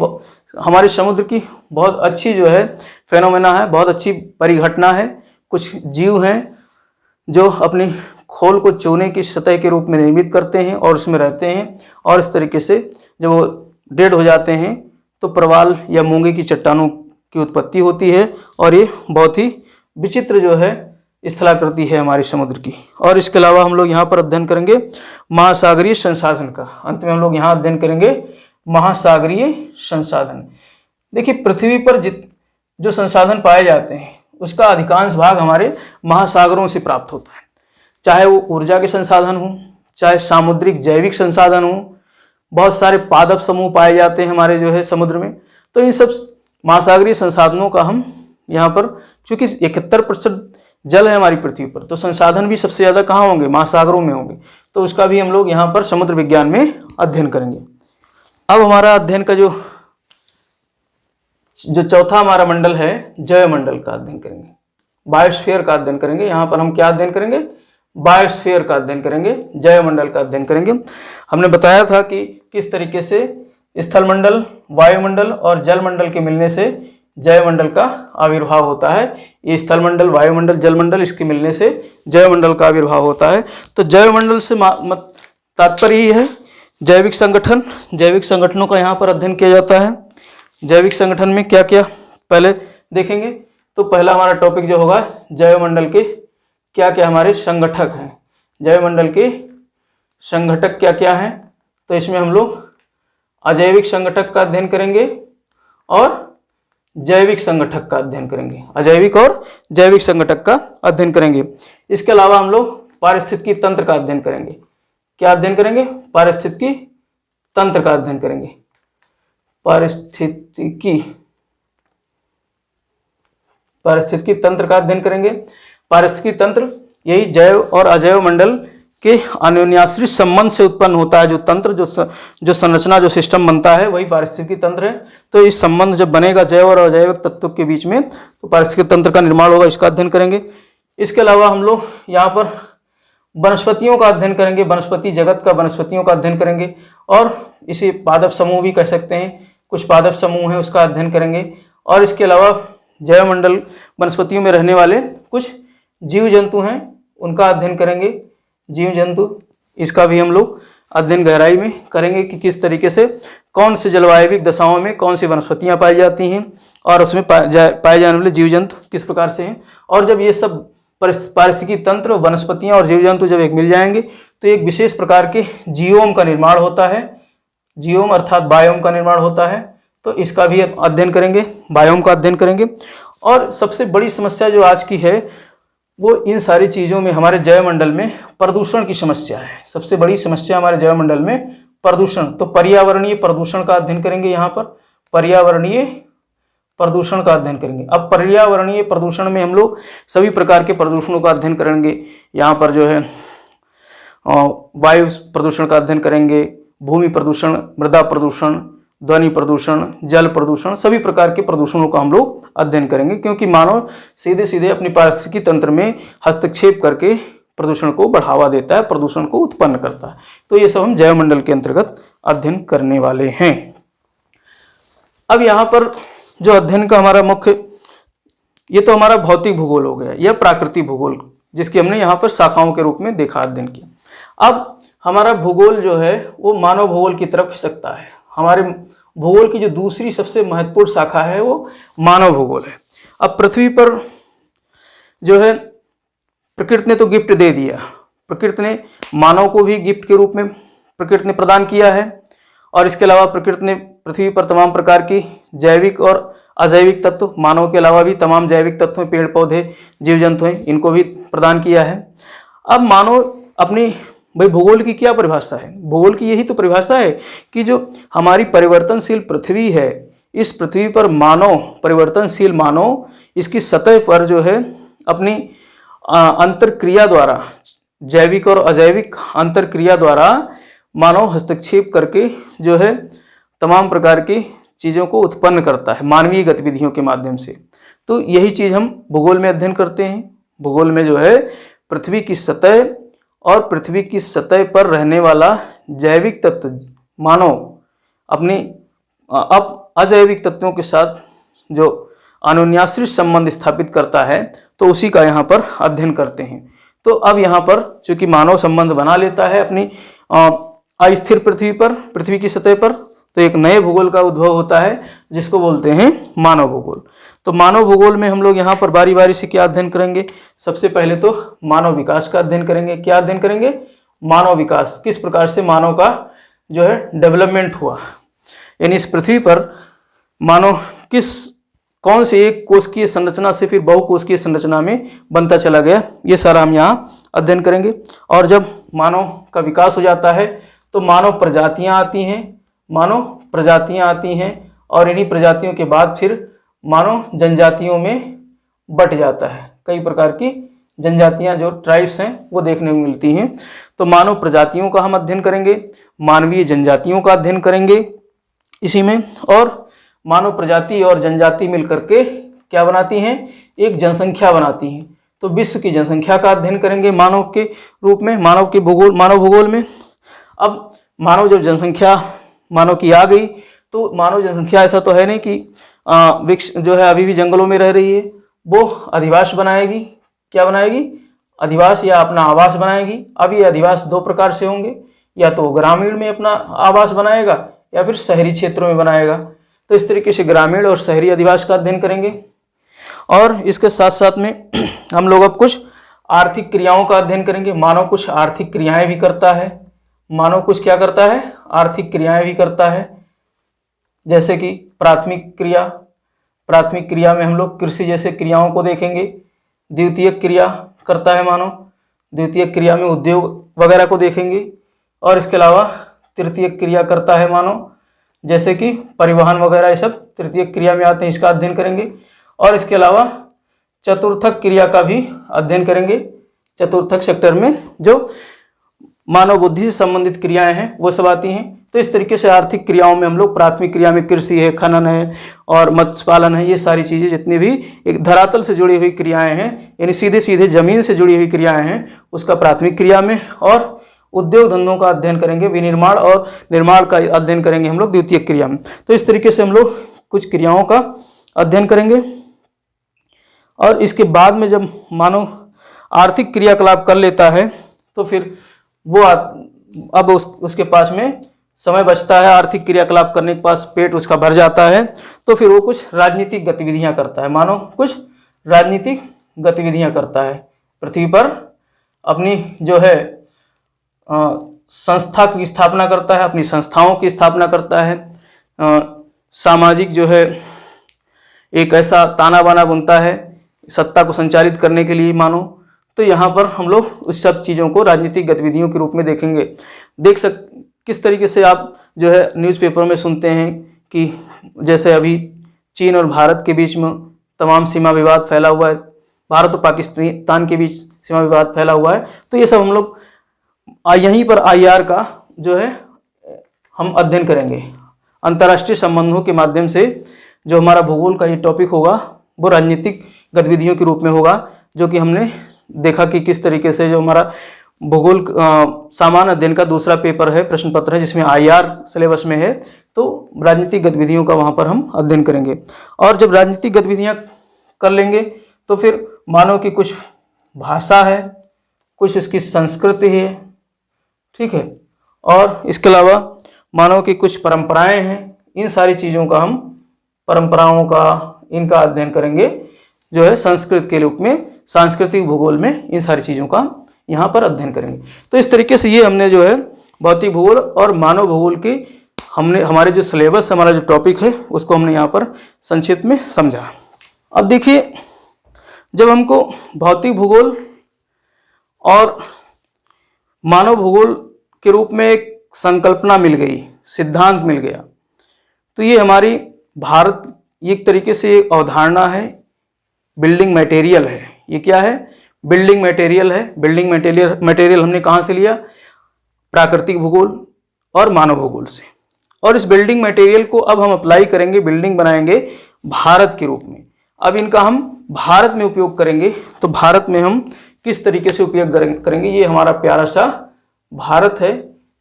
हमारे समुद्र की बहुत अच्छी जो है फेनोमेना है, बहुत अच्छी परिघटना है। कुछ जीव हैं जो अपनी खोल को चूने की सतह के रूप में निर्मित करते हैं और उसमें रहते हैं, और इस तरीके से जब वो डेड हो जाते हैं तो प्रवाल या मूंगे की चट्टानों की उत्पत्ति होती है, और ये बहुत ही विचित्र जो है स्थलाकृति है हमारे समुद्र की। और इसके अलावा हम लोग यहाँ पर अध्ययन करेंगे महासागरीय संसाधन का। अंत में हम लोग यहाँ अध्ययन करेंगे महासागरीय संसाधन। देखिए पृथ्वी पर जो संसाधन पाए जाते हैं उसका अधिकांश भाग हमारे महासागरों से प्राप्त होता है, चाहे वो ऊर्जा के संसाधन हो, चाहे सामुद्रिक जैविक संसाधन हो। बहुत सारे पादप समूह पाए जाते हैं हमारे जो है समुद्र में। तो इन सब महासागरीय संसाधनों का हम यहाँ पर, क्योंकि 71% जल है हमारी पृथ्वी पर, तो संसाधन भी सबसे ज़्यादा कहाँ होंगे? महासागरों में होंगे। तो उसका भी हम लोग यहाँ पर समुद्र विज्ञान में अध्ययन करेंगे। अब हमारा अध्ययन का जो चौथा हमारा मंडल है, जैवमंडल का अध्ययन करेंगे, बायोस्फीयर का अध्ययन करेंगे। यहाँ पर हम क्या अध्ययन करेंगे? बायोस्फीयर का अध्ययन करेंगे, जैवमंडल का अध्ययन करेंगे। हमने बताया था कि किस तरीके से स्थलमंडल, वायुमंडल और जलमंडल के मिलने से जैवमंडल का आविर्भाव होता है। ये स्थलमंडल, वायुमंडल, जलमंडल, इसके मिलने से जैवमंडल का आविर्भाव होता है। तो जैवमंडल से तात्पर्य ये है जैविक संगठन। जैविक संगठनों का यहाँ पर अध्ययन किया जाता है। जैविक संगठन में क्या क्या पहले देखेंगे। तो पहला हमारा टॉपिक जो होगा, जैवमंडल के क्या क्या हमारे संगठक हैं, जैवमंडल के संगठक क्या क्या हैं। तो इसमें हम लोग अजैविक संगठक का अध्ययन करेंगे और जैविक संगठक का अध्ययन करेंगे, अजैविक और जैविक संगठक का अध्ययन करेंगे। इसके अलावा हम लोग पारिस्थितिकी तंत्र का अध्ययन करेंगे। क्या अध्ययन करेंगे? पारिस्थितिकी तंत्र का अध्ययन करेंगे। पारिस्थितिकी तंत्र का अध्ययन करेंगे। पारिस्थितिकी तंत्र यही जैव और अजैव मंडल के अन्योन्याश्रित संबंध से उत्पन्न होता है जो तंत्र, जो संरचना, जो सिस्टम बनता है, वही पारिस्थितिकी तंत्र है। तो इस संबंध जब बनेगा जैव और अजैविक तत्वों के बीच में, तो पारिस्थितिकी तंत्र का निर्माण होगा, इसका अध्ययन करेंगे। इसके अलावा हम लोग यहाँ पर वनस्पतियों का अध्ययन करेंगे, वनस्पति जगत का, वनस्पतियों का अध्ययन करेंगे। और इसे पादप समूह भी कह सकते हैं, कुछ पादप समूह हैं, उसका अध्ययन करेंगे। और इसके अलावा जैवमंडल, वनस्पतियों में रहने वाले कुछ जीव जंतु हैं, उनका अध्ययन करेंगे। जीव जंतु, इसका भी हम लोग अध्ययन गहराई में करेंगे कि किस तरीके से कौन से जलवायविक दशाओं में कौन सी वनस्पतियां पाई जाती हैं और उसमें पाए जाने वाले जीव जंतु किस प्रकार से हैं। और जब ये सब पारिस्थितिकी तंत्र, वनस्पतियां और जीव जंतु जब एक मिल जाएंगे तो एक विशेष प्रकार के जियोम का निर्माण होता है। जियोम अर्थात बायोम का निर्माण होता है। तो इसका भी अध्ययन करेंगे, बायोम का अध्ययन करेंगे। और सबसे बड़ी समस्या जो आज की है वो इन सारी चीज़ों में हमारे जैवमंडल में प्रदूषण की समस्या है। सबसे बड़ी समस्या हमारे जैवमंडल में प्रदूषण। तो पर्यावरणीय प्रदूषण का अध्ययन करेंगे। यहाँ पर पर्यावरणीय प्रदूषण का अध्ययन करेंगे। अब पर्यावरणीय प्रदूषण में हम लोग सभी प्रकार के प्रदूषणों का अध्ययन करेंगे। यहाँ पर जो है वायु प्रदूषण का अध्ययन करेंगे, भूमि प्रदूषण, मृदा प्रदूषण, ध्वनि प्रदूषण, जल प्रदूषण, सभी प्रकार के प्रदूषणों का हम लोग अध्ययन करेंगे। क्योंकि मानव सीधे सीधे अपनी पारिस्थितिकी तंत्र में हस्तक्षेप करके प्रदूषण को बढ़ावा देता है, प्रदूषण को उत्पन्न करता है। तो ये सब हम जैवमंडल के अंतर्गत अध्ययन करने वाले हैं। अब यहाँ पर जो अध्ययन का हमारा मुख्य, ये तो हमारा भौतिक भूगोल हो गया, यह प्राकृतिक भूगोल जिसकी हमने यहाँ पर शाखाओं के रूप में देखा, अध्ययन किया। अब हमारा भूगोल जो है वो मानव भूगोल की तरफ खिसकता है। हमारे भूगोल की जो दूसरी सबसे महत्वपूर्ण शाखा है वो मानव भूगोल है। अब पृथ्वी पर जो है प्रकृति ने तो गिफ्ट दे दिया, प्रकृति ने मानव को भी गिफ्ट के रूप में प्रकृति ने प्रदान किया है, और इसके अलावा प्रकृति ने पृथ्वी पर तमाम प्रकार की जैविक और अजैविक तत्व, मानव के अलावा भी तमाम जैविक तत्व हैं, पेड़ पौधे, जीव जंतु हैं, इनको भी प्रदान किया है। अब मानव अपनी भाई भूगोल की क्या परिभाषा है? भूगोल की यही तो परिभाषा है कि जो हमारी परिवर्तनशील पृथ्वी है, इस पृथ्वी पर मानव, परिवर्तनशील मानव, इसकी सतह पर जो है अपनी अंतरक्रिया द्वारा, जैविक और अजैविक अंतरक्रिया द्वारा मानव हस्तक्षेप करके जो है तमाम प्रकार की चीज़ों को उत्पन्न करता है मानवीय गतिविधियों के माध्यम से। तो यही चीज़ हम भूगोल में अध्ययन करते हैं। भूगोल में जो है पृथ्वी की सतह और पृथ्वी की सतह पर रहने वाला जैविक तत्व मानव अपनी अब अजैविक तत्वों के साथ जो अनुन्याश्रित संबंध स्थापित करता है, तो उसी का यहाँ पर अध्ययन करते हैं। तो अब यहाँ पर चूंकि मानव संबंध बना लेता है अपनी अस्थिर पृथ्वी पर, पृथ्वी की सतह पर, तो एक नए भूगोल का उद्भव होता है जिसको बोलते हैं मानव भूगोल। तो मानव भूगोल में हम लोग यहाँ पर बारी बारी से क्या अध्ययन करेंगे? सबसे पहले तो मानव विकास का अध्ययन करेंगे। क्या अध्ययन करेंगे? मानव विकास, किस प्रकार से मानव का जो है डेवलपमेंट हुआ, यानी इस पृथ्वी पर मानव कौन से एक कोशिकीय संरचना से फिर बहुकोशिकीय संरचना में बनता चला गया, ये सारा हम यहाँ अध्ययन करेंगे। और जब मानव का विकास हो जाता है तो मानव प्रजातियाँ आती हैं, और इन्हीं प्रजातियों के बाद फिर मानव जनजातियों में बट जाता है। कई प्रकार की जनजातियाँ जो ट्राइब्स हैं वो देखने को मिलती हैं। तो मानव प्रजातियों का हम अध्ययन करेंगे, मानवीय जनजातियों का अध्ययन करेंगे इसी में। और मानव प्रजाति और जनजाति मिलकर के क्या बनाती हैं? एक जनसंख्या बनाती हैं। तो विश्व की जनसंख्या का अध्ययन करेंगे मानव के रूप में, मानव भूगोल में। अब मानव जब जनसंख्या मानव की आ गई, तो मानव जनसंख्या ऐसा तो है नहीं कि वृक्ष जो है अभी भी जंगलों में रह रही है, वो अधिवास बनाएगी। क्या बनाएगी? अधिवास या अपना आवास बनाएगी। अब ये अधिवास दो प्रकार से होंगे, या तो ग्रामीण में अपना आवास बनाएगा या फिर शहरी क्षेत्रों में बनाएगा। तो इस तरीके से ग्रामीण और शहरी अधिवास का अध्ययन करेंगे। और इसके साथ साथ में हम लोग अब कुछ आर्थिक क्रियाओं का अध्ययन करेंगे। मानव कुछ आर्थिक क्रियाएं भी करता है। मानव कुछ क्या करता है? आर्थिक क्रियाएं भी करता है, जैसे कि प्राथमिक क्रिया में हम लोग कृषि जैसे क्रियाओं को देखेंगे। द्वितीयक क्रिया करता है मानव, द्वितीयक क्रिया में उद्योग वगैरह को देखेंगे। और इसके अलावा तृतीयक क्रिया करता है मानव, जैसे कि परिवहन वगैरह, ये सब तृतीयक क्रिया में आते हैं, इसका अध्ययन करेंगे। और इसके अलावा चतुर्थक क्रिया का भी अध्ययन करेंगे। चतुर्थक सेक्टर में जो मानव बुद्धि से संबंधित क्रियाएं हैं वो सब आती हैं। तो इस तरीके से आर्थिक क्रियाओं में हम लोग प्राथमिक क्रिया में कृषि है, खनन है और मत्स्य पालन है, ये सारी चीज़ें जितनी भी एक धरातल से जुड़ी हुई क्रियाएं हैं, यानी सीधे सीधे जमीन से जुड़ी हुई क्रियाएं हैं, उसका प्राथमिक क्रिया में। और उद्योग धंधों का अध्ययन करेंगे, विनिर्माण और निर्माण का अध्ययन करेंगे हम लोग द्वितीयक क्रिया में। तो इस तरीके से हम लोग कुछ क्रियाओं का अध्ययन करेंगे। और इसके बाद में जब मानव आर्थिक क्रियाकलाप कर लेता है तो फिर वो अब उसके पास में समय बचता है, आर्थिक क्रियाकलाप करने के पास पेट उसका भर जाता है, तो फिर वो कुछ राजनीतिक गतिविधियां करता है। मानव कुछ राजनीतिक गतिविधियां करता है, पृथ्वी पर अपनी जो है संस्था की स्थापना करता है, अपनी संस्थाओं की स्थापना करता है, सामाजिक जो है एक ऐसा ताना बाना बुनता है सत्ता को संचालित करने के लिए मानो। तो यहाँ पर हम लोग उस सब चीज़ों को राजनीतिक गतिविधियों के रूप में देखेंगे। किस तरीके से आप जो है न्यूज़पेपर में सुनते हैं कि जैसे अभी चीन और भारत के बीच में तमाम सीमा विवाद फैला हुआ है, भारत और पाकिस्तान के बीच सीमा विवाद फैला हुआ है। तो ये सब हम लोग यहीं पर IR का जो है हम अध्ययन करेंगे। अंतर्राष्ट्रीय संबंधों के माध्यम से जो हमारा भूगोल का ये टॉपिक होगा वो राजनीतिक गतिविधियों के रूप में होगा, जो कि हमने देखा कि किस तरीके से जो हमारा भूगोल सामान्य अध्ययन का दूसरा पेपर है, प्रश्न पत्र है, जिसमें IR सिलेबस में है, तो राजनीतिक गतिविधियों का वहाँ पर हम अध्ययन करेंगे। और जब राजनीतिक गतिविधियाँ कर लेंगे तो फिर मानव की कुछ भाषा है, कुछ उसकी संस्कृति है, ठीक है, और इसके अलावा मानव की कुछ परंपराएं हैं। इन सारी चीज़ों का हम परंपराओं का इनका अध्ययन करेंगे जो है संस्कृत के रूप में, सांस्कृतिक भूगोल में इन सारी चीज़ों का यहाँ पर अध्ययन करेंगे। तो इस तरीके से ये हमने जो है भौतिक भूगोल और मानव भूगोल की हमने हमारे जो सिलेबस, हमारा जो टॉपिक है उसको हमने यहाँ पर संक्षिप्त में समझा। अब देखिए, जब हमको भौतिक भूगोल और मानव भूगोल के रूप में एक संकल्पना मिल गई, सिद्धांत मिल गया, तो ये हमारी भारत, ये एक तरीके से अवधारणा है, बिल्डिंग मटेरियल है। ये क्या है? बिल्डिंग मटेरियल है। बिल्डिंग मटेरियल हमने कहाँ से लिया? प्राकृतिक भूगोल और मानव भूगोल से। और इस बिल्डिंग मटेरियल को अब हम अप्लाई करेंगे, बिल्डिंग बनाएंगे भारत के रूप में। अब इनका हम भारत में उपयोग करेंगे। तो भारत में हम किस तरीके से उपयोग करेंगे? ये हमारा प्यारा सा भारत है।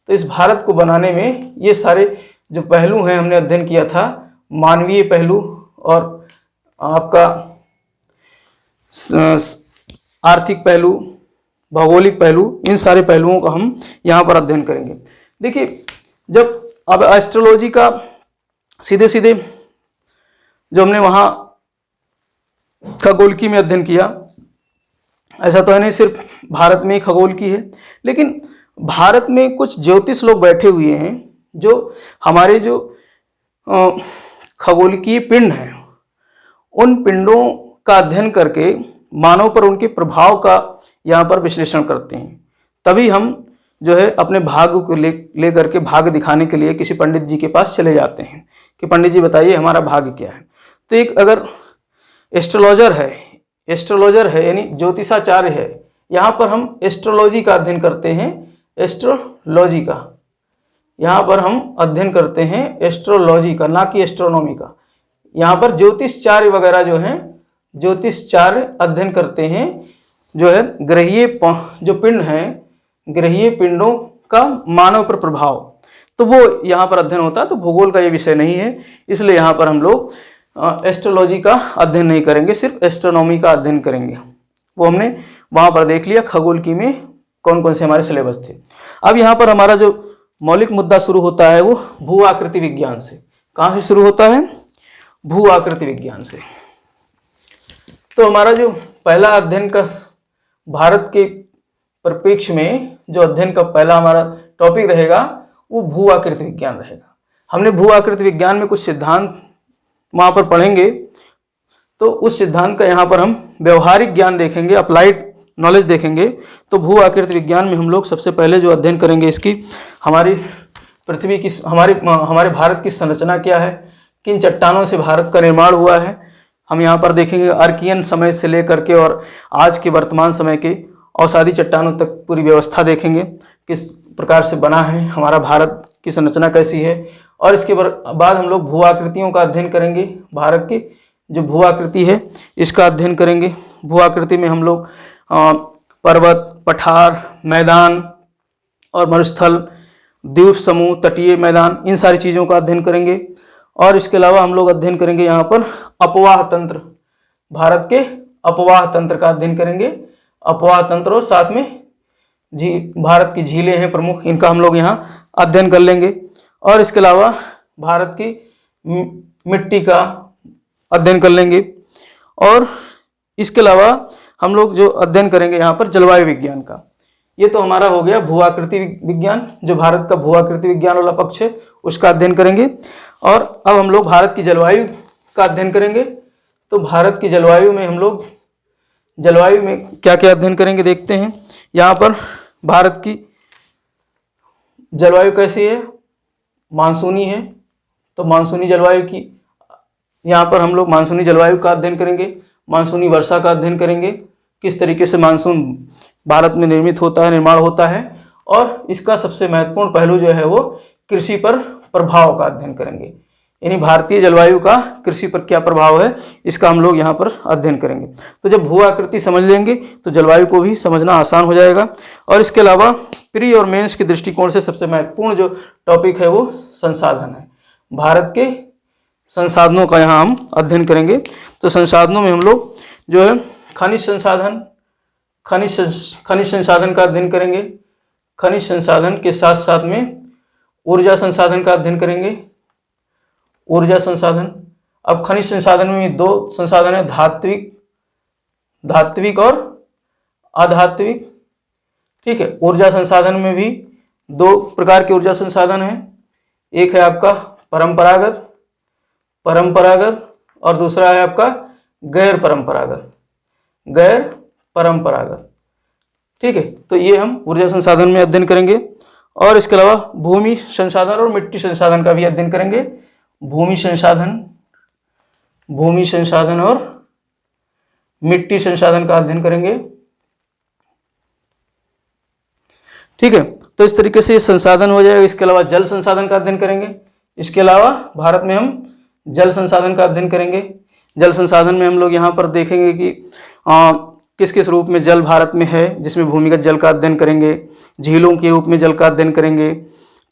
तो इस भारत को बनाने में ये सारे जो पहलू हैं हमने अध्ययन किया था, मानवीय पहलू और आपका आर्थिक पहलू, भौगोलिक पहलू, इन सारे पहलुओं का हम यहाँ पर अध्ययन करेंगे। देखिए, जब अब एस्ट्रोलॉजी का सीधे सीधे जो हमने वहाँ खगोल की में अध्ययन किया, ऐसा तो है नहीं सिर्फ भारत में ही खगोल की है, लेकिन भारत में कुछ ज्योतिष लोग बैठे हुए हैं जो हमारे जो खगोलीय पिंड हैं, उन पिंडों का अध्ययन करके मानव पर उनके प्रभाव का यहाँ पर विश्लेषण करते हैं। तभी हम जो है अपने भाग्य को ले करके भाग्य दिखाने के लिए किसी पंडित जी के पास चले जाते हैं कि पंडित जी बताइए हमारा भाग्य क्या है। तो एक अगर एस्ट्रोलॉजर है यानी ज्योतिषाचार्य है, यहाँ पर हम एस्ट्रोलॉजी का अध्ययन करते हैं। एस्ट्रोलॉजी का यहाँ पर हम अध्ययन करते हैं, एस्ट्रोलॉजी का, ना कि एस्ट्रोनॉमी का। यहाँ पर ज्योतिषचार्य वगैरह जो हैं, ज्योतिषचार्य अध्ययन करते हैं जो है ग्रहीय जो पिंड हैं, ग्रहीय पिंडों का मानव पर प्रभाव, तो वो यहाँ पर अध्ययन होता है। तो भूगोल का ये विषय नहीं है, इसलिए यहाँ पर हम लोग एस्ट्रोलॉजी का अध्ययन नहीं करेंगे, सिर्फ एस्ट्रोनॉमी का अध्ययन करेंगे। वो हमने वहाँ पर देख लिया खगोल की में कौन कौन से हमारे सिलेबस थे। अब यहाँ पर हमारा जो मौलिक मुद्दा शुरू होता है वो भू आकृति विज्ञान से। कहाँ से शुरू होता है? भू आकृति विज्ञान से। तो हमारा जो पहला अध्ययन का भारत के परिप्रेक्ष्य में जो अध्ययन का पहला हमारा टॉपिक रहेगा वो भू आकृति विज्ञान रहेगा। हमने भू आकृति विज्ञान में कुछ सिद्धांत वहाँ पर पढ़ेंगे, तो उस सिद्धांत का यहाँ पर हम व्यवहारिक ज्ञान देखेंगे, अप्लाइड नॉलेज देखेंगे। तो भू आकृति विज्ञान में हम लोग सबसे पहले जो अध्ययन करेंगे इसकी हमारी पृथ्वी की, हमारे भारत की संरचना क्या है, किन चट्टानों से भारत का निर्माण हुआ है। हम यहाँ पर देखेंगे अर्कियन समय से लेकर के और आज के वर्तमान समय के औषधि चट्टानों तक पूरी व्यवस्था देखेंगे, किस प्रकार से बना है हमारा भारत की संरचना कैसी है। और इसके बाद हम लोग भू आकृतियों का अध्ययन करेंगे। भारत की जो भू आकृति है इसका अध्ययन करेंगे। भू आकृति में हम लोग पर्वत, पठार, मैदान और मरुस्थल, द्वीप समूह, तटीय मैदान, इन सारी चीज़ों का अध्ययन करेंगे। और इसके अलावा हम लोग अध्ययन करेंगे यहाँ पर अपवाह तंत्र, भारत के अपवाह तंत्र का अध्ययन करेंगे। अपवाह तंत्र और साथ में भारत की झीलें हैं प्रमुख, इनका हम लोग यहाँ अध्ययन कर लेंगे। और इसके अलावा भारत की मिट्टी का अध्ययन कर लेंगे। और इसके अलावा हम लोग जो अध्ययन करेंगे यहाँ पर जलवायु विज्ञान का। ये तो हमारा हो गया भू आकृति विज्ञान, जो भारत का भू आकृति विज्ञान वाला पक्ष है उसका अध्ययन करेंगे। और अब हम लोग भारत की जलवायु का अध्ययन करेंगे। तो भारत की जलवायु में हम लोग जलवायु में क्या क्या अध्ययन करेंगे देखते हैं। यहाँ पर भारत की जलवायु कैसी है? मानसूनी है। तो मानसूनी जलवायु की यहाँ पर हम लोग मानसूनी जलवायु का अध्ययन करेंगे, मानसूनी वर्षा का अध्ययन करेंगे, किस तरीके से मानसून भारत में निर्मित होता है, निर्माण होता है। और इसका सबसे महत्वपूर्ण पहलू जो है वो कृषि पर प्रभाव का अध्ययन करेंगे, यानी भारतीय जलवायु का कृषि पर क्या प्रभाव है इसका हम लोग यहाँ पर अध्ययन करेंगे। तो जब भू आकृति समझ लेंगे तो जलवायु को भी समझना आसान हो जाएगा। और इसके अलावा प्री और मेंस के दृष्टिकोण से सबसे महत्वपूर्ण जो टॉपिक है वो संसाधन है। भारत के संसाधनों का यहाँ हम अध्ययन करेंगे। तो संसाधनों में हम लोग जो है खनिज संसाधन, खनिज संसाधन का अध्ययन करेंगे। खनिज संसाधन के साथ साथ में ऊर्जा संसाधन का अध्ययन करेंगे। ऊर्जा संसाधन, अब खनिज संसाधन में दो संसाधन है, धात्विक और अधात्विक। ठीक है, ऊर्जा संसाधन में भी दो प्रकार के ऊर्जा संसाधन हैं। एक है आपका परंपरागत और दूसरा है आपका गैर परंपरागत। ठीक है, तो ये हम ऊर्जा संसाधन में अध्ययन करेंगे। और इसके अलावा भूमि संसाधन और मिट्टी संसाधन का भी अध्ययन करेंगे। भूमि संसाधन और मिट्टी संसाधन का अध्ययन करेंगे। ठीक है, तो इस तरीके से ये संसाधन हो जाएगा। इसके अलावा जल संसाधन का अध्ययन करेंगे। इसके अलावा भारत में हम जल संसाधन का अध्ययन करेंगे। जल संसाधन में हम लोग यहाँ पर देखेंगे कि किस किस रूप में जल भारत में है, जिसमें भूमिगत जल का अध्ययन करेंगे, झीलों के रूप में जल का अध्ययन करेंगे।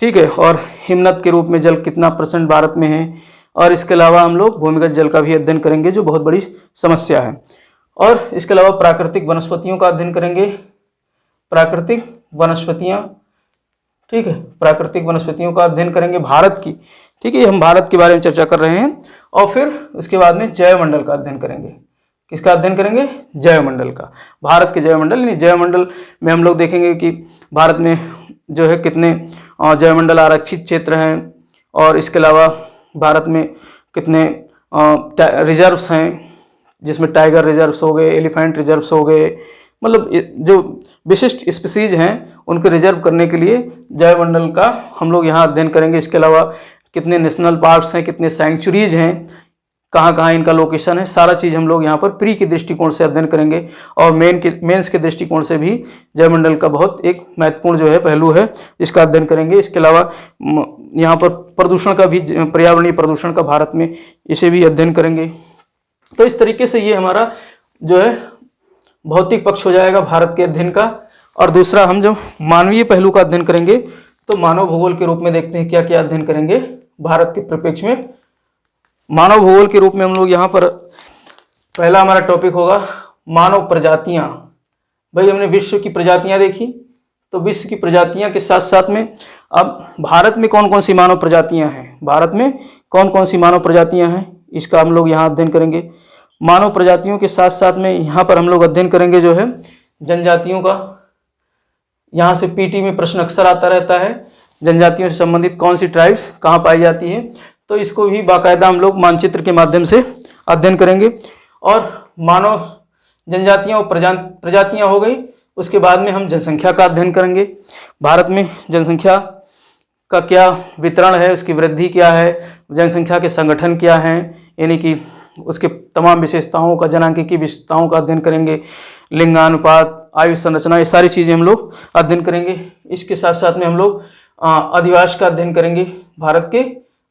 ठीक है, और हिमनद के रूप में जल कितना % भारत में है। और इसके अलावा हम लोग भूमिगत जल का भी अध्ययन करेंगे, जो बहुत बड़ी समस्या है। और इसके अलावा प्राकृतिक वनस्पतियों का अध्ययन करेंगे। प्राकृतिक वनस्पतियाँ, ठीक है, प्राकृतिक वनस्पतियों का अध्ययन करेंगे भारत की। ठीक है, हम भारत के बारे में चर्चा कर रहे हैं। और फिर उसके बाद में जैवमंडल का अध्ययन करेंगे। किसका अध्ययन करेंगे? जैवमंडल का। भारत के जैवमंडल, यानी जैवमंडल में हम लोग देखेंगे कि भारत में जो है कितने जैवमंडल आरक्षित क्षेत्र हैं, और इसके अलावा भारत में कितने रिजर्व्स हैं, जिसमें टाइगर रिजर्व्स हो गए, एलिफेंट रिजर्व्स हो गए, मतलब जो विशिष्ट स्पीसीज हैं उनको रिजर्व करने के लिए जैवमंडल का हम लोग यहाँ अध्ययन करेंगे। इसके अलावा कितने नेशनल पार्क्स हैं, कितने सैंक्चुरीज हैं, कहाँ कहाँ इनका लोकेशन है, सारा चीज़ हम लोग यहाँ पर प्री के दृष्टिकोण से अध्ययन करेंगे। और मेंस के दृष्टिकोण से भी जैवमंडल का बहुत एक महत्वपूर्ण जो है पहलू है, इसका अध्ययन करेंगे। इसके अलावा यहाँ पर प्रदूषण का भी, पर्यावरणीय प्रदूषण का भारत में, इसे भी अध्ययन करेंगे। तो इस तरीके से ये हमारा जो है भौतिक पक्ष हो जाएगा भारत के अध्ययन का। और दूसरा, हम जब मानवीय पहलू का अध्ययन करेंगे तो मानव भूगोल के रूप में देखते हैं क्या क्या अध्ययन करेंगे भारत के परिप्रेक्ष्य में। मानव भूगोल के रूप में हम लोग यहाँ पर पहला हमारा टॉपिक होगा मानव प्रजातियाँ। भाई हमने विश्व की प्रजातियाँ देखी, तो विश्व की प्रजातियाँ के साथ साथ में अब भारत में कौन कौन सी मानव प्रजातियाँ हैं, भारत में कौन कौन सी मानव प्रजातियाँ हैं, इसका हम लोग यहाँ अध्ययन करेंगे। मानव प्रजातियों के साथ साथ में यहाँ पर हम लोग अध्ययन करेंगे जो है जनजातियों का। यहाँ से पीटी में प्रश्न अक्सर आता रहता है, जनजातियों से संबंधित कौन सी ट्राइब्स कहाँ पाई जाती है, तो इसको भी बाकायदा हम लोग मानचित्र के माध्यम से अध्ययन करेंगे। और मानव जनजातियाँ और प्रजातियाँ हो गई, उसके बाद में हम जनसंख्या का अध्ययन करेंगे। भारत में जनसंख्या का क्या वितरण है, उसकी वृद्धि क्या है, जनसंख्या के संगठन क्या हैं, यानी कि उसके तमाम विशेषताओं का, जनांकीय विशेषताओं का अध्ययन करेंगे। लिंगानुपात, आयु संरचना, ये सारी चीज़ें हम लोग अध्ययन करेंगे। इसके साथ साथ में हम लोग अधिवास का अध्ययन करेंगे, भारत के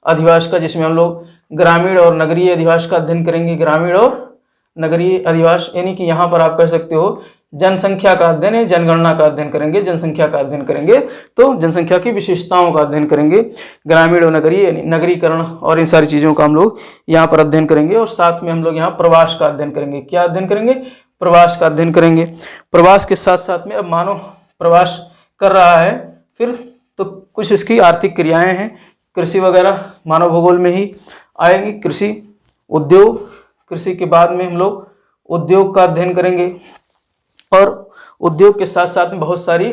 अधिवास का, जिसमें हम लोग ग्रामीण और नगरीय अधिवास का अध्ययन करेंगे। ग्रामीण और नगरीय अधिवास, यानी कि यहाँ पर आप कह सकते हो जनसंख्या का अध्ययन है, जनगणना का अध्ययन करेंगे, जनसंख्या का अध्ययन करेंगे, तो जनसंख्या की विशेषताओं का अध्ययन करेंगे। ग्रामीण और नगरीय, नगरीकरण और इन सारी चीज़ों का हम लोग यहाँ पर अध्ययन करेंगे। और साथ में हम लोग यहाँ प्रवास का अध्ययन करेंगे। क्या अध्ययन करेंगे? प्रवास का अध्ययन करेंगे। प्रवास के साथ साथ में अब मानव प्रवास कर रहा है, फिर तो कुछ इसकी आर्थिक क्रियाएँ हैं, कृषि वगैरह मानव भूगोल में ही आएंगी। कृषि, उद्योग, कृषि के बाद में हम लोग उद्योग का अध्ययन करेंगे। और उद्योग के साथ साथ में बहुत सारी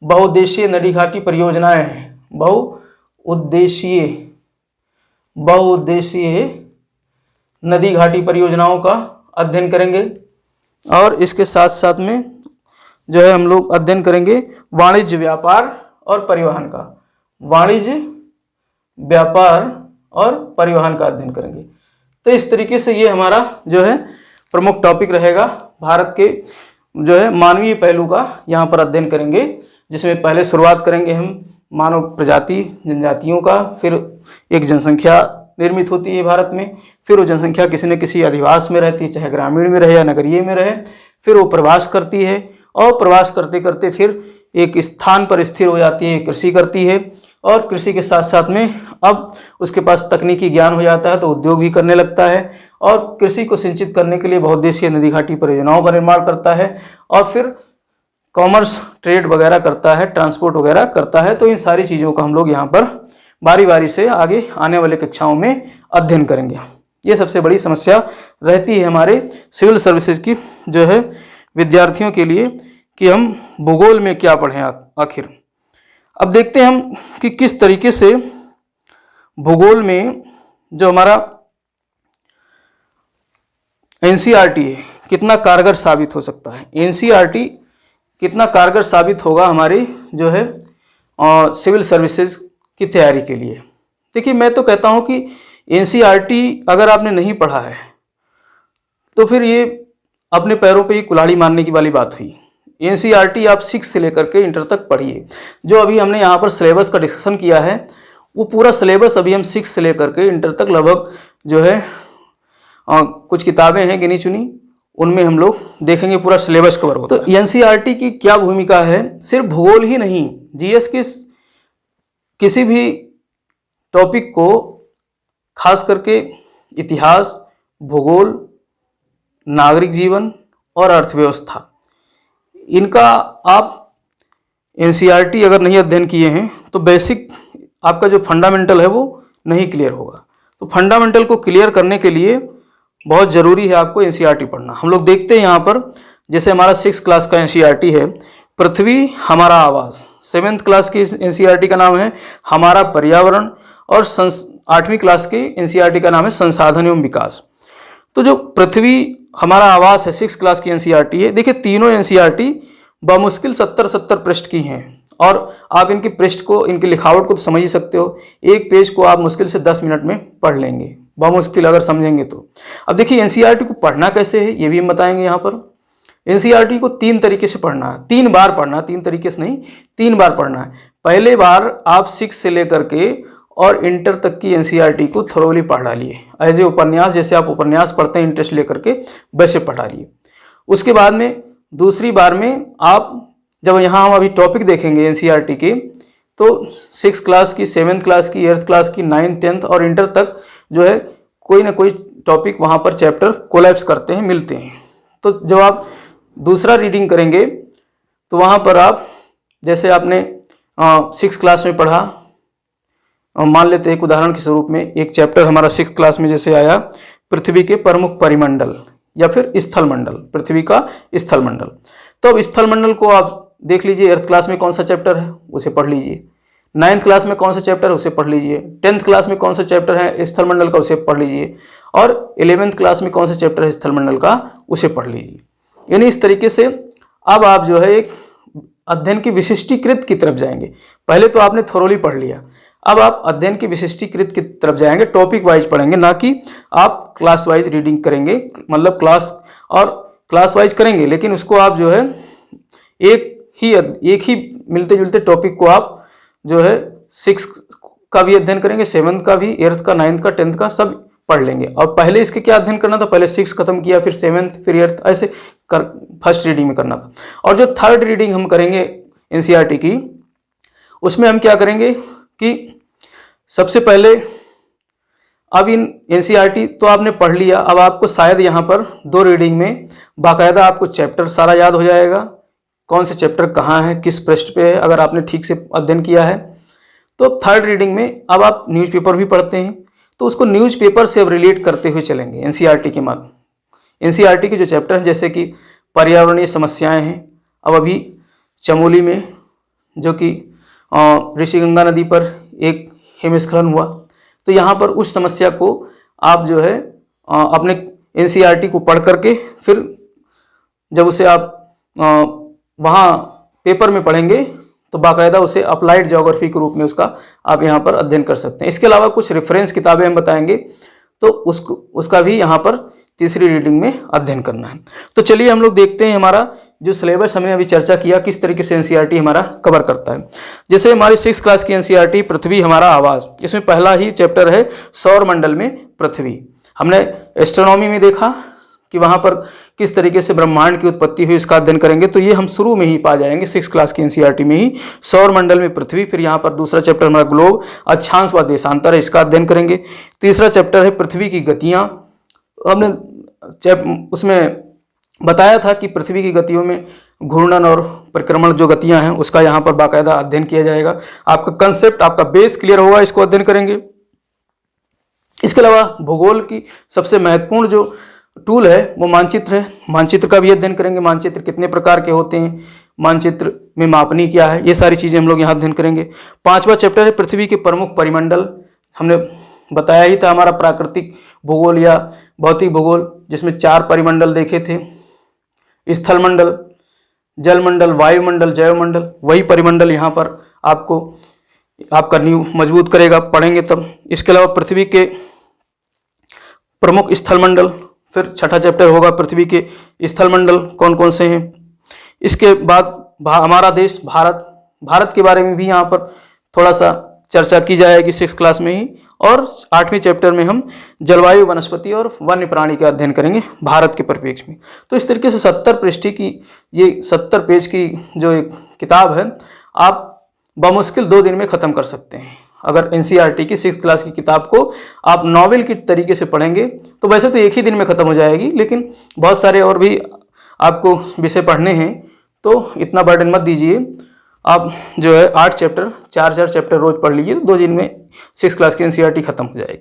बहुउद्देशीय नदी घाटी परियोजनाएं हैं, बहुउद्देशीय नदी घाटी परियोजनाओं का अध्ययन करेंगे। और इसके साथ साथ में जो है हम लोग अध्ययन करेंगे वाणिज्य, व्यापार और परिवहन का। वाणिज्य, व्यापार और परिवहन का अध्ययन करेंगे। तो इस तरीके से ये हमारा जो है प्रमुख टॉपिक रहेगा। भारत के जो है मानवीय पहलू का यहाँ पर अध्ययन करेंगे, जिसमें पहले शुरुआत करेंगे हम मानव प्रजाति, जनजातियों का। फिर एक जनसंख्या निर्मित होती है भारत में, फिर वो जनसंख्या किसी न किसी अधिवास में रहती है, चाहे ग्रामीण में रहे या नगरीय में रहे। फिर वो प्रवास करती है, और प्रवास करते करते फिर एक स्थान पर स्थिर हो जाती है, कृषि करती है। और कृषि के साथ साथ में अब उसके पास तकनीकी ज्ञान हो जाता है तो उद्योग भी करने लगता है और कृषि को सिंचित करने के लिए बहुउद्देशीय नदी घाटी परियोजनाओं का निर्माण करता है और फिर कॉमर्स ट्रेड वगैरह करता है, ट्रांसपोर्ट वगैरह करता है। तो इन सारी चीज़ों का हम लोग यहाँ पर बारी बारी से आगे आने वाले कक्षाओं में अध्ययन करेंगे। ये सबसे बड़ी समस्या रहती है हमारे सिविल सर्विसेज की जो है विद्यार्थियों के लिए कि हम भूगोल में क्या पढ़ें आखिर। अब देखते हैं हम कि किस तरीके से भूगोल में जो हमारा एनसीईआरटी है कितना कारगर साबित हो सकता है। एनसीईआरटी कितना कारगर साबित होगा हमारी जो है सिविल सर्विसेज की तैयारी के लिए। देखिए, मैं तो कहता हूं कि एनसीईआरटी अगर आपने नहीं पढ़ा है तो फिर ये अपने पैरों पे ही कुल्हाड़ी मारने की वाली बात हुई। एनसीईआरटी आप 6 से लेकर के इंटर तक पढ़िए। जो अभी हमने यहाँ पर सिलेबस का डिस्कशन किया है वो पूरा सिलेबस अभी हम 6 से लेकर के इंटर तक लगभग जो है कुछ किताबें हैं गिनी चुनी, उनमें हम लोग देखेंगे पूरा सिलेबस कवर होता है। तो एनसीईआरटी की क्या भूमिका है, सिर्फ भूगोल ही नहीं, जीएस के किसी भी टॉपिक को खास करके इतिहास, भूगोल, नागरिक जीवन और अर्थव्यवस्था, इनका आप एनसीईआरटी अगर नहीं अध्ययन किए हैं तो बेसिक आपका जो फंडामेंटल है वो नहीं क्लियर होगा। तो फंडामेंटल को क्लियर करने के लिए बहुत ज़रूरी है आपको एनसीईआरटी पढ़ना। हम लोग देखते हैं यहाँ पर जैसे हमारा 6th क्लास का एनसीईआरटी है पृथ्वी हमारा आवास, 7th क्लास की एनसीईआरटी का नाम है हमारा पर्यावरण और 8वीं क्लास की एनसीईआरटी का नाम है संसाधन एवं विकास। तो जो पृथ्वी हमारा आवास है 6th क्लास की एनसीईआरटी है। देखिए, तीनों एनसीईआरटी बमुश्किल 70 पृष्ठ की हैं और आप इनकी पृष्ठ को, इनकी लिखावट को तो समझ ही सकते हो। एक पेज को आप मुश्किल से 10 मिनट में पढ़ लेंगे, बमुश्किल अगर समझेंगे तो। अब देखिए एनसीईआरटी को पढ़ना कैसे है ये भी हम बताएंगे यहाँ पर। एनसीईआरटी को 3 तरीके से पढ़ना है, 3 बार पढ़ना है, 3 तरीके से नहीं 3 बार पढ़ना है। पहले बार आप 6 से लेकर के और इंटर तक की एनसीईआरटी को थोरोली पढ़ डालिए, एज ए उपन्यास, जैसे आप उपन्यास पढ़ते हैं इंटरेस्ट लेकर के वैसे पढ़ डालिए। उसके बाद में दूसरी बार में आप जब यहाँ हम अभी टॉपिक देखेंगे एनसीईआरटी के, तो 6th क्लास की, 7th क्लास की, 8th क्लास की, 9th, 10th और इंटर तक जो है कोई ना कोई टॉपिक वहाँ पर चैप्टर कोलैप्स करते हैं, मिलते हैं। तो जब आप दूसरा रीडिंग करेंगे तो वहाँ पर आप जैसे आपने 6th क्लास में पढ़ा, मान लेते हैं एक उदाहरण के स्वरूप में एक चैप्टर हमारा 6th क्लास में जैसे आया पृथ्वी के प्रमुख परिमंडल या फिर स्थल मंडल, पृथ्वी का स्थल मंडल। तो अब स्थल मंडल को आप देख लीजिए 8th क्लास में कौन सा चैप्टर है उसे पढ़ लीजिए, 9th क्लास में कौन सा चैप्टर है उसे पढ़ लीजिए, 10th क्लास में कौन सा चैप्टर है स्थल मंडल का उसे पढ़ लीजिए और 11th क्लास में कौन सा चैप्टर है स्थल मंडल का उसे पढ़ लीजिए। यानी इस तरीके से अब आप जो है एक अध्ययन की विशिष्टीकृत की तरफ जाएंगे। पहले तो आपने थोरोली पढ़ लिया, अब आप अध्ययन की विशिष्टीकृत की तरफ जाएंगे, टॉपिक वाइज पढ़ेंगे, ना कि आप क्लास वाइज रीडिंग करेंगे। मतलब क्लास वाइज करेंगे लेकिन उसको आप जो है एक ही मिलते जुलते टॉपिक को आप जो है 6 का भी अध्ययन करेंगे, 7th का भी, 8th का, 9th का, 10th का सब पढ़ लेंगे। और पहले इसके क्या अध्ययन करना था, पहले 6 खत्म किया, फिर 7th, फिर 8th, ऐसे फर्स्ट रीडिंग में करना था। और जो थर्ड रीडिंग हम करेंगे एनसीईआरटी की, उसमें हम क्या करेंगे कि सबसे पहले अब इन एनसीईआरटी तो आपने पढ़ लिया, अब आपको शायद यहाँ पर 2 रीडिंग में बाकायदा आपको चैप्टर सारा याद हो जाएगा, कौन से चैप्टर कहाँ है, किस पृष्ठ पे है, अगर आपने ठीक से अध्ययन किया है। तो थर्ड रीडिंग में अब आप न्यूज़पेपर भी पढ़ते हैं तो उसको न्यूज़पेपर से अब रिलेट करते हुए चलेंगे एनसीईआरटी के माध्यम। एनसीईआरटी के जो चैप्टर हैं जैसे कि पर्यावरणीय समस्याएं हैं, अब अभी चमोली में जो कि ऋषिगंगा नदी पर एक हिमस्खलन हुआ, तो यहाँ पर उस समस्या को आप जो है अपने एनसीईआरटी को पढ़ करके फिर जब उसे आप वहाँ पेपर में पढ़ेंगे तो बाकायदा उसे अप्लाइड ज्योग्राफी के रूप में उसका आप यहाँ पर अध्ययन कर सकते हैं। इसके अलावा कुछ रेफरेंस किताबें हम बताएंगे तो उसका भी यहाँ पर तीसरी रीडिंग में अध्ययन करना है। तो चलिए हम लोग देखते हैं हमारा जो सिलेबस हमने अभी चर्चा किया किस तरीके से एनसीईआरटी हमारा कवर करता है। जैसे हमारी 6th क्लास की एनसीईआरटी पृथ्वी हमारा आवास, इसमें पहला ही चैप्टर है सौर मंडल में पृथ्वी। हमने एस्ट्रोनॉमी में देखा कि वहाँ पर किस तरीके से ब्रह्मांड की उत्पत्ति हुई, इसका अध्ययन करेंगे। तो ये हम शुरू में ही पा जाएंगे 6 क्लास की एनसीईआरटी में ही। सौर मंडल में पृथ्वी, फिर यहाँ पर दूसरा चैप्टर हमारा ग्लोब, अक्षांश व देशांतर है, इसका अध्ययन करेंगे। तीसरा चैप्टर है पृथ्वी की गतियाँ। हमने उसमें बताया था कि पृथ्वी की गतियों में घूर्णन और परिक्रमण जो गतियाँ हैं उसका यहाँ पर बाकायदा अध्ययन किया जाएगा। आपका कंसेप्ट, आपका बेस क्लियर होगा, इसको अध्ययन करेंगे। इसके अलावा भूगोल की सबसे महत्वपूर्ण जो टूल है वो मानचित्र है, मानचित्र का भी अध्ययन करेंगे। मानचित्र कितने प्रकार के होते हैं, मानचित्र में मापनी क्या है, ये सारी चीज़ें हम लोग यहाँ अध्ययन करेंगे। 5वां चैप्टर है पृथ्वी के प्रमुख परिमंडल। हमने बताया ही था हमारा प्राकृतिक भूगोल या भौतिक भूगोल, जिसमें 4 परिमंडल देखे थे, स्थलमंडल, जलमंडल, वायुमंडल, जैवमंडल। वही परिमंडल यहाँ पर आपको आपका नींव मजबूत करेगा, पढ़ेंगे तब। इसके अलावा पृथ्वी के प्रमुख स्थलमंडल, फिर 6ठा चैप्टर होगा पृथ्वी के स्थलमंडल कौन कौन से हैं। इसके बाद हमारा देश भारत के बारे में भी यहाँ पर थोड़ा सा चर्चा की जाएगी 6 क्लास में ही। और 8वें चैप्टर में हम जलवायु, वनस्पति और वन्य प्राणी का अध्ययन करेंगे भारत के परिप्रेक्ष्य में। तो इस तरीके से 70 पृष्ठ की, ये 70 पेज की जो एक किताब है, आप बमुश्किल 2 दिन में ख़त्म कर सकते हैं। अगर एनसीईआरटी की 6 क्लास की किताब को आप नॉवेल की तरीके से पढ़ेंगे तो वैसे तो एक ही दिन में ख़त्म हो जाएगी, लेकिन बहुत सारे और भी आपको विषय पढ़ने हैं, तो इतना बर्डन मत दीजिए। आप जो है 8 चैप्टर, 4 चैप्टर रोज पढ़ लीजिए, तो 2 दिन में 6 क्लास की एनसीईआरटी खत्म हो जाएगी।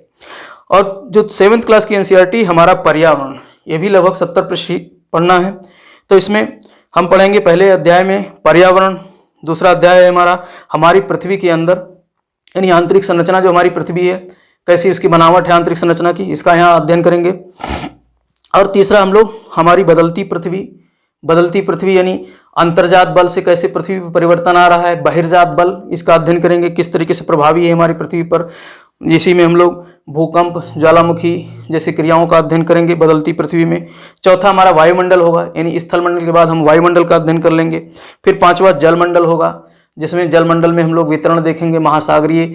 और जो 7th क्लास की एनसीईआरटी हमारा पर्यावरण, ये भी लगभग 70 पृष्ठ पढ़ना है। तो इसमें हम पढ़ेंगे पहले अध्याय में पर्यावरण, दूसरा अध्याय है हमारा हमारी पृथ्वी के अंदर, यानी आंतरिक संरचना जो हमारी पृथ्वी है, कैसी उसकी बनावट है आंतरिक संरचना की, इसका यहाँ अध्ययन करेंगे। और तीसरा हम लोग हमारी बदलती पृथ्वी यानी अंतर्जात बल से कैसे पृथ्वी पर परिवर्तन आ रहा है, बहिर्जात बल, इसका अध्ययन करेंगे, किस तरीके से प्रभावी है हमारी पृथ्वी पर। इसी में हम लोग भूकंप, ज्वालामुखी जैसी क्रियाओं का अध्ययन करेंगे बदलती पृथ्वी में। चौथा हमारा वायुमंडल होगा, यानी स्थलमंडल के बाद हम वायुमंडल का अध्ययन कर लेंगे। फिर 5वां जलमंडल होगा, जिसमें जलमंडल में हम लोग वितरण देखेंगे, महासागरीय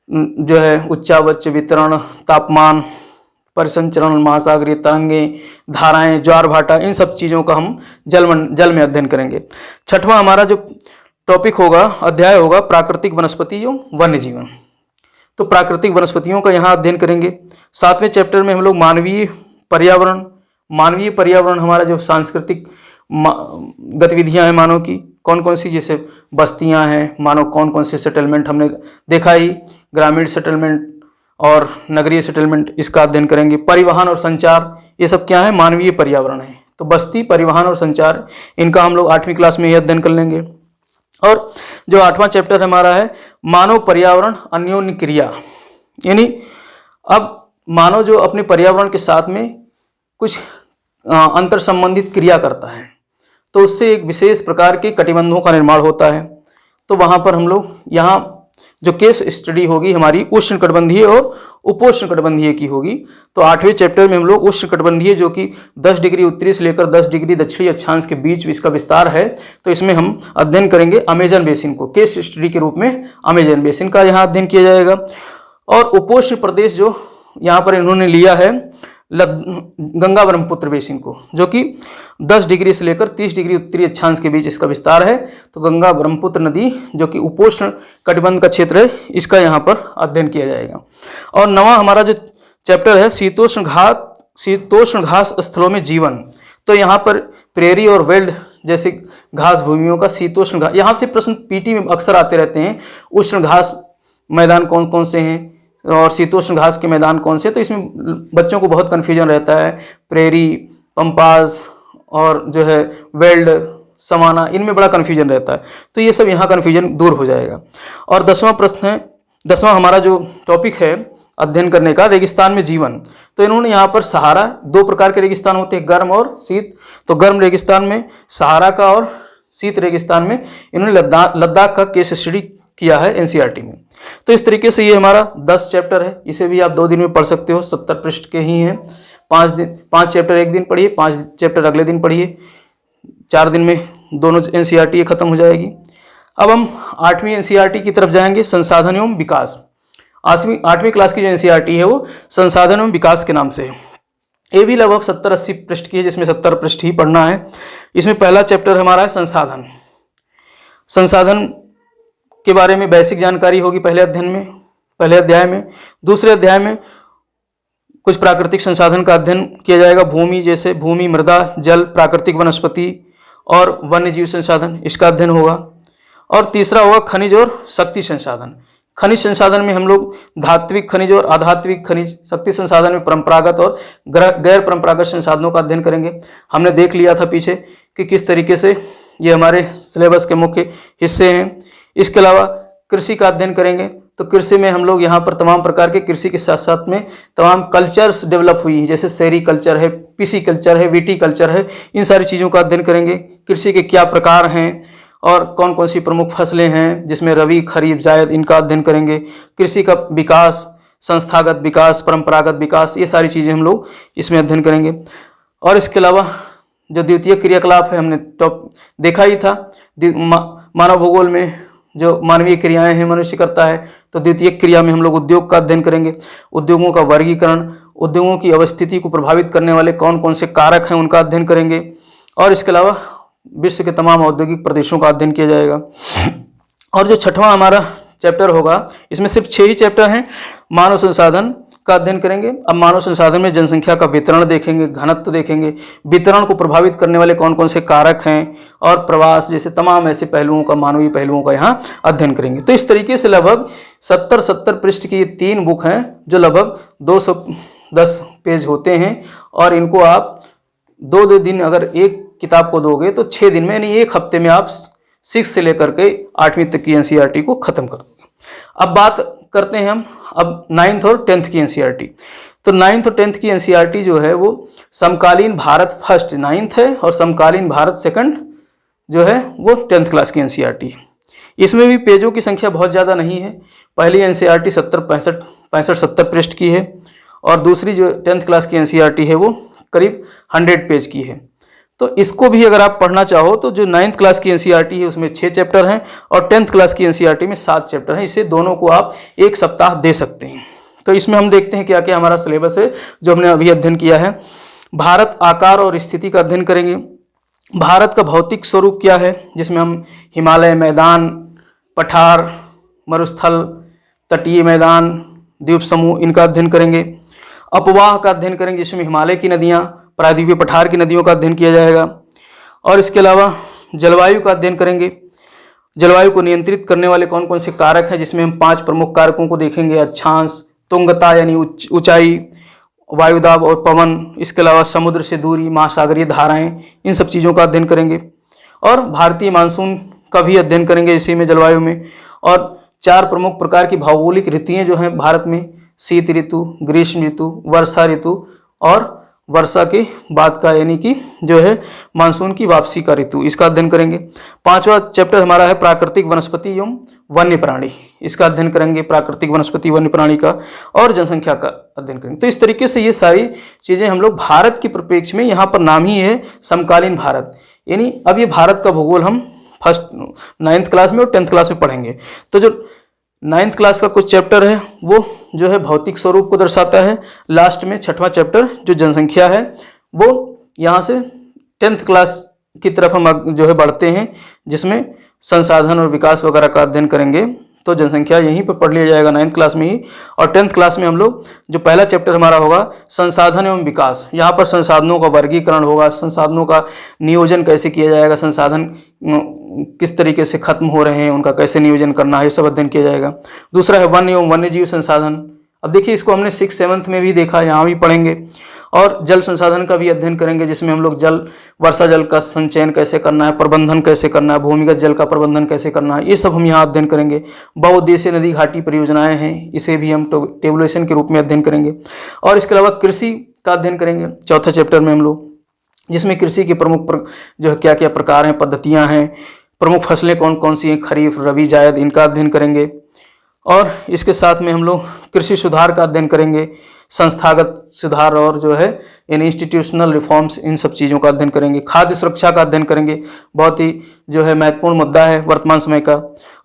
जो है उच्चावच वितरण, तापमान, परिसंचरण, महासागरीय तरंगें, धाराएं, ज्वार भाटा, इन सब चीज़ों का हम जल में अध्ययन करेंगे। 6वां हमारा जो टॉपिक होगा, अध्याय होगा प्राकृतिक वनस्पति एवं वन्य जीवन। तो प्राकृतिक वनस्पतियों का यहाँ अध्ययन करेंगे। 7वें चैप्टर में हम लोग मानवीय पर्यावरण हमारा जो सांस्कृतिक गतिविधियाँ हैं मानव की, कौन कौन सी, जैसे बस्तियाँ हैं, मानव कौन कौन से सेटलमेंट हमने देखा ही, ग्रामीण सेटलमेंट और नगरीय सेटलमेंट, इसका अध्ययन करेंगे। परिवहन और संचार, ये सब क्या है, मानवीय पर्यावरण है। तो बस्ती, परिवहन और संचार, इनका हम लोग 8वीं क्लास में ही अध्ययन कर लेंगे। और जो 8वां चैप्टर हमारा है मानव पर्यावरण अन्योन्य क्रिया, यानी अब मानव जो अपने पर्यावरण के साथ में कुछ अंतर संबंधित क्रिया करता है, तो उससे एक विशेष प्रकार के कटिबंधों का निर्माण होता है। तो वहाँ पर हम लोग यहाँ जो केस स्टडी होगी हमारी उष्णकटिबंधीय और उपोष्णकटिबंधीय की होगी। तो 8वें चैप्टर में हम लोग उष्णकटिबंधीय, जो कि 10 डिग्री उत्तरी से लेकर 10 डिग्री दक्षिणी अक्षांश के बीच इसका विस्तार है, तो इसमें हम अध्ययन करेंगे अमेजन बेसिन को, केस स्टडी के रूप में अमेजन बेसिन का यहाँ अध्ययन किया जाएगा। और उपोष्ण प्रदेश जो यहाँ पर इन्होंने लिया है गंगा ब्रह्मपुत्र बेसिन को, जो कि 10 डिग्री से लेकर 30 डिग्री उत्तरी अक्षांश के बीच इसका विस्तार है। तो गंगा ब्रह्मपुत्र नदी जो कि उपोष्ण कटिबंध का क्षेत्र है, इसका यहाँ पर अध्ययन किया जाएगा। और 9वां हमारा जो चैप्टर है शीतोष्ण घास स्थलों में जीवन। तो यहाँ पर प्रेरी और वेल्ड जैसे घास भूमियों का शीतोष्ण घास, यहाँ से प्रश्न पीटी में अक्सर आते रहते हैं, उष्ण घास मैदान कौन कौन से हैं और शीतोष्ण घास के मैदान कौन से। तो इसमें बच्चों को बहुत कन्फ्यूजन रहता है, प्रेरी, पंपाज और जो है वेल्ड, समाना, इनमें बड़ा कन्फ्यूजन रहता है। तो ये सब यहाँ कन्फ्यूजन दूर हो जाएगा। और 10वां प्रश्न है, 10वां हमारा जो टॉपिक है अध्ययन करने का, रेगिस्तान में जीवन। तो इन्होंने यहाँ पर सहारा, 2 प्रकार के रेगिस्तान होते हैं, गर्म और शीत। तो गर्म रेगिस्तान में सहारा का और शीत रेगिस्तान में इन्होंने लद्दाख का केस स्टडी किया है एनसीईआरटी में। तो इस तरीके से ये हमारा 10 चैप्टर है, इसे भी आप 2 दिन में पढ़ सकते हो, 70 पृष्ठ के ही हैं। 5 चैप्टर एक दिन पढ़िए, 5 चैप्टर अगले दिन पढ़िए, 4 दिन में दोनों एनसीईआरटी खत्म हो जाएगी। अब हम 8वीं एनसीईआरटी की तरफ जाएंगे, संसाधन एवं विकास। 8वीं क्लास की जो एनसीईआरटी है वो संसाधन एवं विकास के नाम से है। ये भी लगभग 70-80 पृष्ठ की है, जिसमें 70 पृष्ठ ही पढ़ना है। इसमें पहला चैप्टर हमारा है संसाधन। संसाधन के बारे में बेसिक जानकारी होगी पहले अध्याय में। दूसरे अध्याय में कुछ प्राकृतिक संसाधन का अध्ययन किया जाएगा, भूमि, जैसे भूमि, मृदा, जल, प्राकृतिक वनस्पति और वन्य जीव संसाधन, इसका अध्ययन होगा। और तीसरा होगा खनिज और शक्ति संसाधन। खनिज संसाधन में हम लोग धात्विक खनिज और अधात्विक खनिज, शक्ति संसाधन में परंपरागत और गैर परंपरागत संसाधनों का अध्ययन करेंगे। हमने देख लिया था पीछे कि किस तरीके से ये हमारे सिलेबस के मुख्य हिस्से हैं। इसके अलावा कृषि का अध्ययन करेंगे, तो कृषि में हम लोग यहाँ पर तमाम प्रकार के कृषि के साथ साथ में तमाम कल्चर्स डेवलप हुई हैं, जैसे सेरी कल्चर है, पीसी कल्चर है, वीटी कल्चर है, इन सारी चीज़ों का अध्ययन करेंगे। कृषि के क्या प्रकार हैं और कौन कौन सी प्रमुख फसलें हैं, जिसमें रबी, खरीफ, जायद, इनका अध्ययन करेंगे। कृषि का विकास, संस्थागत विकास, परंपरागत विकास, ये सारी चीज़ें हम लोग इसमें अध्ययन करेंगे। और इसके अलावा जो द्वितीय क्रियाकलाप है, हमने देखा ही था मानव भूगोल में जो मानवीय क्रियाएं हैं मनुष्य करता है, तो द्वितीय क्रिया में हम लोग उद्योग का अध्ययन करेंगे। उद्योगों का वर्गीकरण, उद्योगों की अवस्थिति को प्रभावित करने वाले कौन कौन से कारक हैं, उनका अध्ययन करेंगे। और इसके अलावा विश्व के तमाम औद्योगिक प्रदेशों का अध्ययन किया जाएगा। और जो छठवां हमारा चैप्टर होगा, इसमें सिर्फ 6 ही चैप्टर हैं। मानव संसाधन का अध्ययन करेंगे। अब मानव संसाधन में जनसंख्या का वितरण देखेंगे, घनत्व देखेंगे, वितरण को प्रभावित करने वाले कौन कौन से कारक हैं, और प्रवास, जैसे तमाम ऐसे पहलुओं का, मानवीय पहलुओं का यहाँ अध्ययन करेंगे। तो इस तरीके से लगभग 70 पृष्ठ की ये 3 बुक हैं, जो लगभग 210 पेज होते हैं। और इनको आप 2 दिन अगर एक किताब को दोगे तो 6 दिन में, यानी 1 हफ्ते में आप 6 से लेकर के 8वीं तक की एनसीईआरटी को खत्म कर दोगे। अब बात करते हैं हम अब 9th और 10th की एनसीईआरटी। तो 9th और 10th की एनसीईआरटी जो है वो समकालीन भारत फर्स्ट 9th है, और समकालीन भारत सेकंड जो है वो 10th क्लास की एनसीईआरटी है। इसमें भी पेजों की संख्या बहुत ज़्यादा नहीं है। पहली एनसीईआरटी 65 पृष्ठ की है, और दूसरी जो 10th क्लास की एनसीईआरटी है वो करीब 100 पेज की है। तो इसको भी अगर आप पढ़ना चाहो तो जो 9th क्लास की एनसीईआरटी है उसमें 6 चैप्टर हैं, और 10th क्लास की एनसीईआरटी में 7 चैप्टर हैं। इसे दोनों को आप एक सप्ताह दे सकते हैं। तो इसमें हम देखते हैं क्या क्या हमारा सिलेबस है जो हमने अभी अध्ययन किया है। भारत, आकार और स्थिति का अध्ययन करेंगे। भारत का भौतिक स्वरूप क्या है, जिसमें हम हिमालय, मैदान, पठार, मरुस्थल, तटीय मैदान, द्वीप समूह, इनका अध्ययन करेंगे। अपवाह का अध्ययन करेंगे, जिसमें हिमालय की नदियाँ, प्रायद्वीपीय पठार की नदियों का अध्ययन किया जाएगा। और इसके अलावा जलवायु का अध्ययन करेंगे। जलवायु को नियंत्रित करने वाले कौन कौन से कारक हैं, जिसमें हम 5 प्रमुख कारकों को देखेंगे। अक्षांश, तुंगता यानी ऊंचाई, वायुदाब और पवन, इसके अलावा समुद्र से दूरी, महासागरीय धाराएं, इन सब चीज़ों का अध्ययन करेंगे। और भारतीय मानसून का भी अध्ययन करेंगे इसी में, जलवायु में। और 4 प्रमुख प्रकार की भौगोलिक ऋतुएं जो हैं भारत में, शीत ऋतु, ग्रीष्म ऋतु, वर्षा ऋतु, और वर्षा के बाद का यानी कि जो है मानसून की वापसी का ऋतु, इसका अध्ययन करेंगे। 5वां चैप्टर हमारा है प्राकृतिक वनस्पति एवं वन्य प्राणी, इसका अध्ययन करेंगे, प्राकृतिक वनस्पति वन्य प्राणी का। और जनसंख्या का अध्ययन करेंगे। तो इस तरीके से ये सारी चीज़ें हम लोग भारत के परिप्रेक्ष्य में, यहाँ पर नाम ही है समकालीन भारत, यानी अब ये भारत का भूगोल हम 9th क्लास में और 10th क्लास में पढ़ेंगे। तो जो 9th क्लास का कुछ चैप्टर है वो जो है भौतिक स्वरूप को दर्शाता है। लास्ट में 6वां चैप्टर जो जनसंख्या है वो यहाँ से 10th क्लास की तरफ हम जो है बढ़ते हैं, जिसमें संसाधन और विकास वगैरह का अध्ययन करेंगे। तो जनसंख्या यहीं पर पढ़ लिया जाएगा 9th क्लास में ही। और 10th क्लास में हम लोग जो पहला चैप्टर हमारा होगा संसाधन एवं विकास, यहाँ पर संसाधनों का वर्गीकरण होगा, संसाधनों का नियोजन कैसे किया जाएगा, संसाधन किस तरीके से खत्म हो रहे हैं, उनका कैसे नियोजन करना है, ये सब अध्ययन किया जाएगा। दूसरा है वन एवं वन्यजीव संसाधन। अब देखिए इसको हमने 6th 7th में भी देखा, यहाँ भी पढ़ेंगे। और जल संसाधन का भी अध्ययन करेंगे, जिसमें हम लोग वर्षा जल का संचयन कैसे करना है, प्रबंधन कैसे करना है, भूमिगत जल का प्रबंधन कैसे करना है, ये सब हम यहाँ अध्ययन करेंगे। बहुउद्देशीय नदी घाटी परियोजनाएं हैं, इसे भी हम टेबुलेशन के रूप में अध्ययन करेंगे। और इसके अलावा कृषि का अध्ययन करेंगे 4th चैप्टर में हम लोग, जिसमें कृषि के प्रमुख जो है क्या क्या प्रकार हैं, पद्धतियाँ हैं, प्रमुख फसलें कौन कौन सी हैं, खरीफ, रबी, जायद, इनका अध्ययन करेंगे। और इसके साथ में हम लोग कृषि सुधार का अध्ययन करेंगे, संस्थागत सुधार और जो है इंस्टीट्यूशनल रिफॉर्म्स, इन सब चीज़ों का अध्ययन करेंगे। खाद्य सुरक्षा का अध्ययन करेंगे, बहुत ही जो है महत्वपूर्ण मुद्दा है वर्तमान समय का।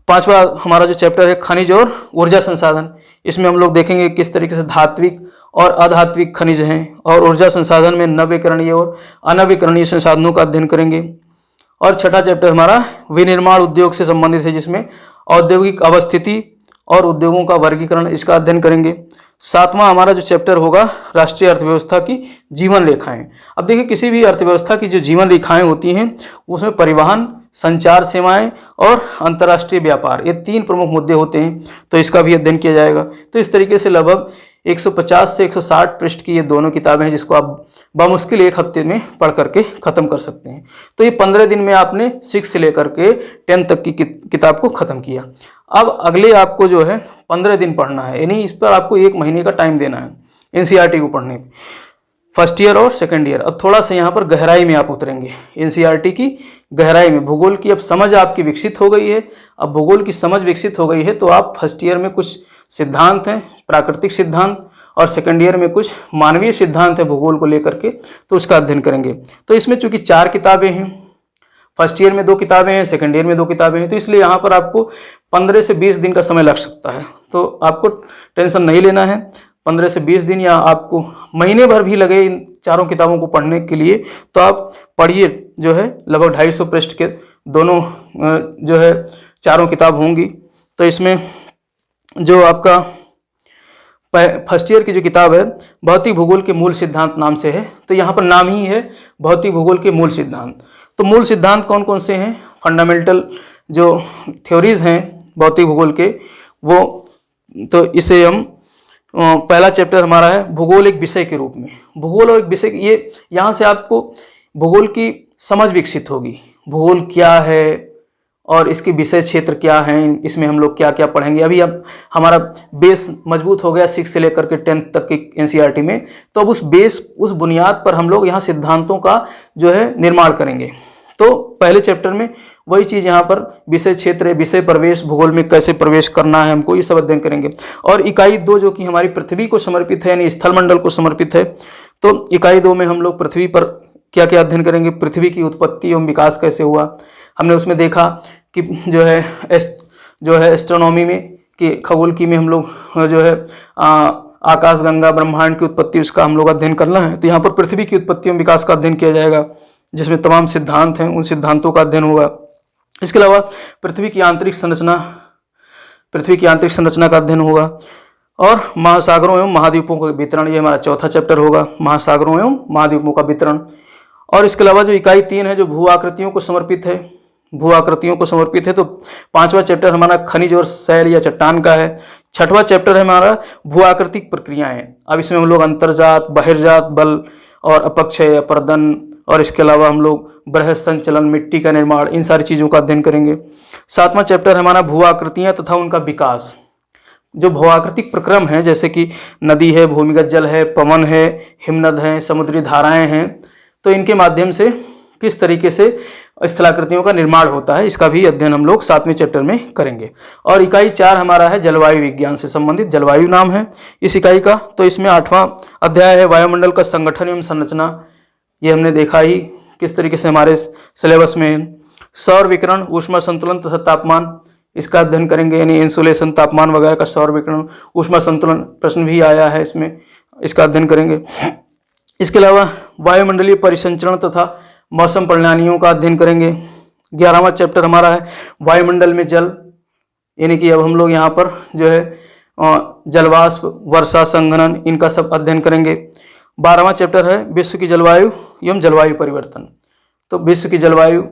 5वां हमारा जो चैप्टर है खनिज और ऊर्जा संसाधन, इसमें हम लोग देखेंगे किस तरीके से धात्विक और अधात्विक खनिज हैं, और ऊर्जा संसाधन में नवीकरणीय और अनवीकरणीय संसाधनों का अध्ययन करेंगे। और छठा चैप्टर हमारा विनिर्माण उद्योग से संबंधित है, जिसमें औद्योगिक अवस्थिति और उद्योगों का वर्गीकरण, इसका अध्ययन करेंगे। सातवां हमारा जो चैप्टर होगा राष्ट्रीय अर्थव्यवस्था की जीवन रेखाएं। अब देखिए, किसी भी अर्थव्यवस्था की जो जीवन रेखाएं होती हैं उसमें परिवहन, संचार सेवाएं और अंतर्राष्ट्रीय व्यापार, ये 3 प्रमुख मुद्दे होते हैं, तो इसका भी अध्ययन किया जाएगा। तो इस तरीके से लगभग 150 से 160 पृष्ठ की ये दोनों किताबें हैं, जिसको आप बमुश्किल 1 हफ्ते में पढ़ करके ख़त्म कर सकते हैं। तो ये 15 दिन में आपने 6 से लेकर के 10 तक की किताब को ख़त्म किया। अब अगले आपको जो है 15 दिन पढ़ना है, यानी इस पर आपको 1 महीने का टाइम देना है एनसीईआरटी को पढ़ने में, फर्स्ट ईयर और सेकेंड ईयर। अब थोड़ा सा यहाँ पर गहराई में आप उतरेंगे, एनसीईआरटी की गहराई में, भूगोल की अब समझ आपकी विकसित हो गई है। अब भूगोल की समझ विकसित हो गई है तो आप फर्स्ट ईयर में कुछ सिद्धांत हैं, प्राकृतिक सिद्धांत, और सेकेंड ईयर में कुछ मानवीय सिद्धांत है भूगोल को लेकर के, तो उसका अध्ययन करेंगे। तो इसमें चूंकि 4 किताबें हैं, फर्स्ट ईयर में 2 किताबें हैं, सेकेंड ईयर में 2 किताबें हैं, तो इसलिए यहाँ पर आपको 15 से 20 दिन का समय लग सकता है। तो आपको टेंशन नहीं लेना है, 15 से 20 दिन या आपको महीने भर भी लगे इन चारों किताबों को पढ़ने के लिए, तो आप पढ़िए। जो है लगभग 250 पृष्ठ के दोनों जो है चारों किताब होंगी। तो इसमें जो आपका फर्स्ट ईयर की जो किताब है भौतिक भूगोल के मूल सिद्धांत नाम से है, तो यहाँ पर नाम ही है भौतिक भूगोल के मूल सिद्धांत। तो मूल सिद्धांत कौन कौन से हैं, फंडामेंटल जो थ्योरीज हैं भौतिक भूगोल के, वो तो इसे हम पहला चैप्टर हमारा है भूगोल एक विषय के रूप में। भूगोल और एक विषय, ये यहाँ से आपको भूगोल की समझ विकसित होगी, भूगोल क्या है और इसके विषय क्षेत्र क्या हैं, इसमें हम लोग क्या क्या पढ़ेंगे। अभी अब हमारा बेस मजबूत हो गया 6 से लेकर के 10 तक की एनसीईआरटी में, तो अब उस बेस, उस बुनियाद पर हम लोग यहाँ सिद्धांतों का जो है निर्माण करेंगे। तो पहले चैप्टर में वही चीज़ यहाँ पर विषय क्षेत्र, विषय प्रवेश, भूगोल में कैसे प्रवेश करना है हमको, ये सब अध्ययन करेंगे। और इकाई 2 जो कि हमारी पृथ्वी को समर्पित है, यानी स्थल मंडल को समर्पित है, तो इकाई 2 में हम लोग पृथ्वी पर क्या क्या अध्ययन करेंगे, पृथ्वी की उत्पत्ति एवं विकास कैसे हुआ। हमने उसमें देखा कि जो है एस्ट्रोनॉमी में कि खगोलकी में हम लोग जो है आकाश गंगा ब्रह्मांड की उत्पत्ति, उसका हम लोग अध्ययन करना है। तो यहाँ पर पृथ्वी की उत्पत्ति एवं विकास का अध्ययन किया जाएगा, जिसमें तमाम सिद्धांत हैं, उन सिद्धांतों का अध्ययन होगा। इसके अलावा पृथ्वी की आंतरिक संरचना का अध्ययन होगा, और महासागरों एवं महाद्वीपों का वितरण, ये हमारा चौथा चैप्टर होगा, महासागरों एवं महाद्वीपों का वितरण। और इसके अलावा जो इकाई 3 है जो भू आकृतियों को समर्पित है, तो 5वां चैप्टर हमारा खनिज और शैल या चट्टान का है। 6वां चैप्टर है हमारा भू आकृतिक प्रक्रियाएं। अब इसमें हम लोग अंतर्जात, बहिर्जात बल और अपक्षय, अपर्दन, और इसके अलावा हम लोग बृहद संचलन, मिट्टी का निर्माण, इन सारी चीज़ों का अध्ययन करेंगे। 7वां चैप्टर हमारा भू आकृतियाँ तथा उनका विकास। जो भू आकृतिक प्रक्रम है, जैसे कि नदी है, भूमिगत जल है, पवन है, हिमनद है, समुद्री धाराएं हैं, तो इनके माध्यम से किस तरीके से स्थलाकृतियों का निर्माण होता है, इसका भी अध्ययन हम लोग 7वें चैप्टर में करेंगे। और इकाई 4 हमारा है जलवायु विज्ञान से संबंधित, जलवायु नाम है इस इकाई का। तो इसमें 8वां अध्याय है वायुमंडल का संगठन एवं संरचना। ये हमने देखा ही किस तरीके से हमारे सिलेबस में है। सौर विकिरण, ऊष्मा संतुलन तथा तापमान, इसका अध्ययन करेंगे, यानी इंसुलेशन, तापमान वगैरह का सौर विकिरण, ऊष्मा संतुलन प्रश्न भी आया है इसमें, इसका अध्ययन करेंगे। इसके अलावा वायुमंडलीय परिसंचरण तथा मौसम प्रणालियों का अध्ययन करेंगे। 11वां चैप्टर हमारा है वायुमंडल में जल, यानी कि अब हम लोग यहाँ पर जो है जलवाष्प, वर्षा, संघनन, इनका सब अध्ययन करेंगे। 12वां चैप्टर है विश्व की जलवायु एवं जलवायु परिवर्तन। तो विश्व की जलवायु,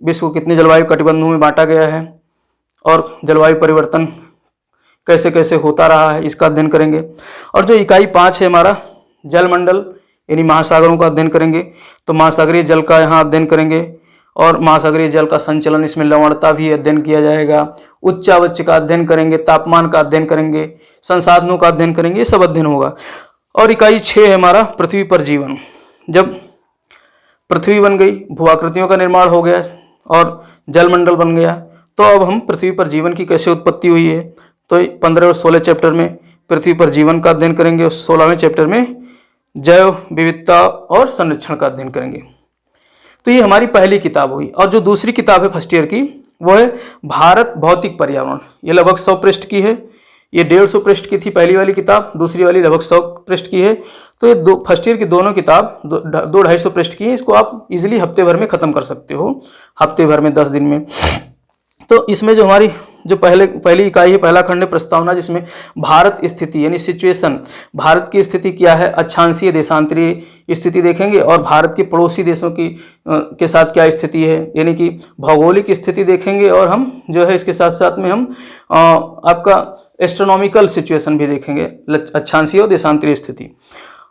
विश्व को कितने जलवायु कटिबंधों में बांटा गया है और जलवायु परिवर्तन कैसे कैसे होता रहा है, इसका अध्ययन करेंगे। और जो इकाई 5 है हमारा जलमंडल, यानी महासागरों का अध्ययन करेंगे। तो महासागरीय जल का यहाँ अध्ययन करेंगे, और महासागरीय जल का संचलन, इसमें लवणता भी अध्ययन किया जाएगा। उच्चावच का अध्ययन करेंगे, तापमान का अध्ययन करेंगे, संसाधनों का अध्ययन करेंगे, ये सब अध्ययन होगा। और इकाई 6 है हमारा पृथ्वी पर जीवन। जब पृथ्वी बन गई, भूआकृतियों का निर्माण हो गया और जलमंडल बन गया, तो अब हम पृथ्वी पर जीवन की कैसे उत्पत्ति हुई है, तो 15 और 16 चैप्टर में पृथ्वी पर जीवन का अध्ययन करेंगे, और 16वें चैप्टर में जैव विविधता और संरक्षण का अध्ययन करेंगे। तो ये हमारी पहली किताब हुई। और जो दूसरी किताब है फर्स्ट ईयर की, वो है भारत भौतिक पर्यावरण। ये लगभग 100 पृष्ठ की है। ये 150 पृष्ठ की थी पहली वाली किताब, दूसरी वाली लगभग 100 पृष्ठ की है। तो ये फर्स्ट ईयर की दोनों किताब 200-250 पृष्ठ की है। इसको आप इजीली हफ्ते भर में ख़त्म कर सकते हो, हफ्ते भर में 10 दिन में। तो इसमें जो हमारी जो पहली इकाई है, पहला खंड है प्रस्तावना, जिसमें भारत स्थिति यानी सिचुएशन, भारत की स्थिति क्या है, अक्षांशीय देशांतरीय स्थिति देखेंगे, और भारत के पड़ोसी देशों की के साथ क्या स्थिति है, यानी कि भौगोलिक स्थिति देखेंगे। और हम जो है इसके साथ साथ में हम आपका एस्ट्रोनॉमिकल सिचुएशन भी देखेंगे, अक्षांशीय और देशांतरीय स्थिति।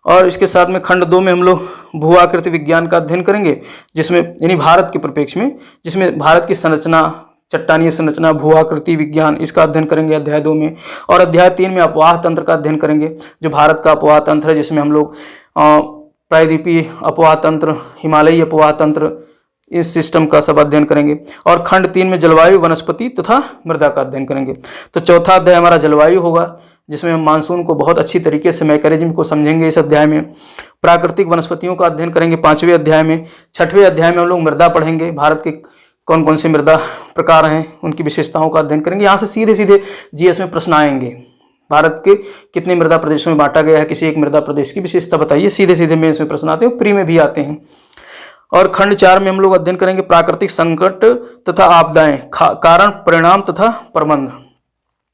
और इसके साथ में खंड 2 में हम लोग भू आकृति विज्ञान का अध्ययन करेंगे, जिसमें यानी भारत के परिप्रेक्ष्य में, जिसमें भारत की संरचना, चट्टानीय संरचना, भू आकृति विज्ञान, इसका अध्ययन करेंगे अध्याय 2 में। और अध्याय 3 में अपवाह तंत्र का अध्ययन करेंगे, जो भारत का अपवाह तंत्र है, जिसमें हम लोग प्रायद्वीपीय अपवाह तंत्र, हिमालयी अपवाह तंत्र, इस सिस्टम का सब अध्ययन करेंगे। और खंड 3 में जलवायु, वनस्पति तथा मृदा का अध्ययन करेंगे। तो चौथा अध्याय हमारा जलवायु होगा, जिसमें हम मानसून को बहुत अच्छी तरीके से, मैकेनिज्म को समझेंगे इस अध्याय में। प्राकृतिक वनस्पतियों का अध्ययन करेंगे 5वें अध्याय में। 6वें अध्याय में हम लोग मृदा पढ़ेंगे, भारत के कौन कौन से मृदा प्रकार हैं, उनकी विशेषताओं का अध्ययन करेंगे। यहाँ से सीधे सीधे जीएस में प्रश्न आएंगे, भारत के कितने मृदा प्रदेशों में बांटा गया है, किसी एक मृदा प्रदेश की विशेषता बताइए, सीधे सीधे में इसमें प्रश्न आते हैं, प्री में भी आते हैं। और खंड 4 में हम लोग अध्ययन करेंगे प्राकृतिक संकट तथा आपदाएं, कारण, परिणाम तथा प्रबंध।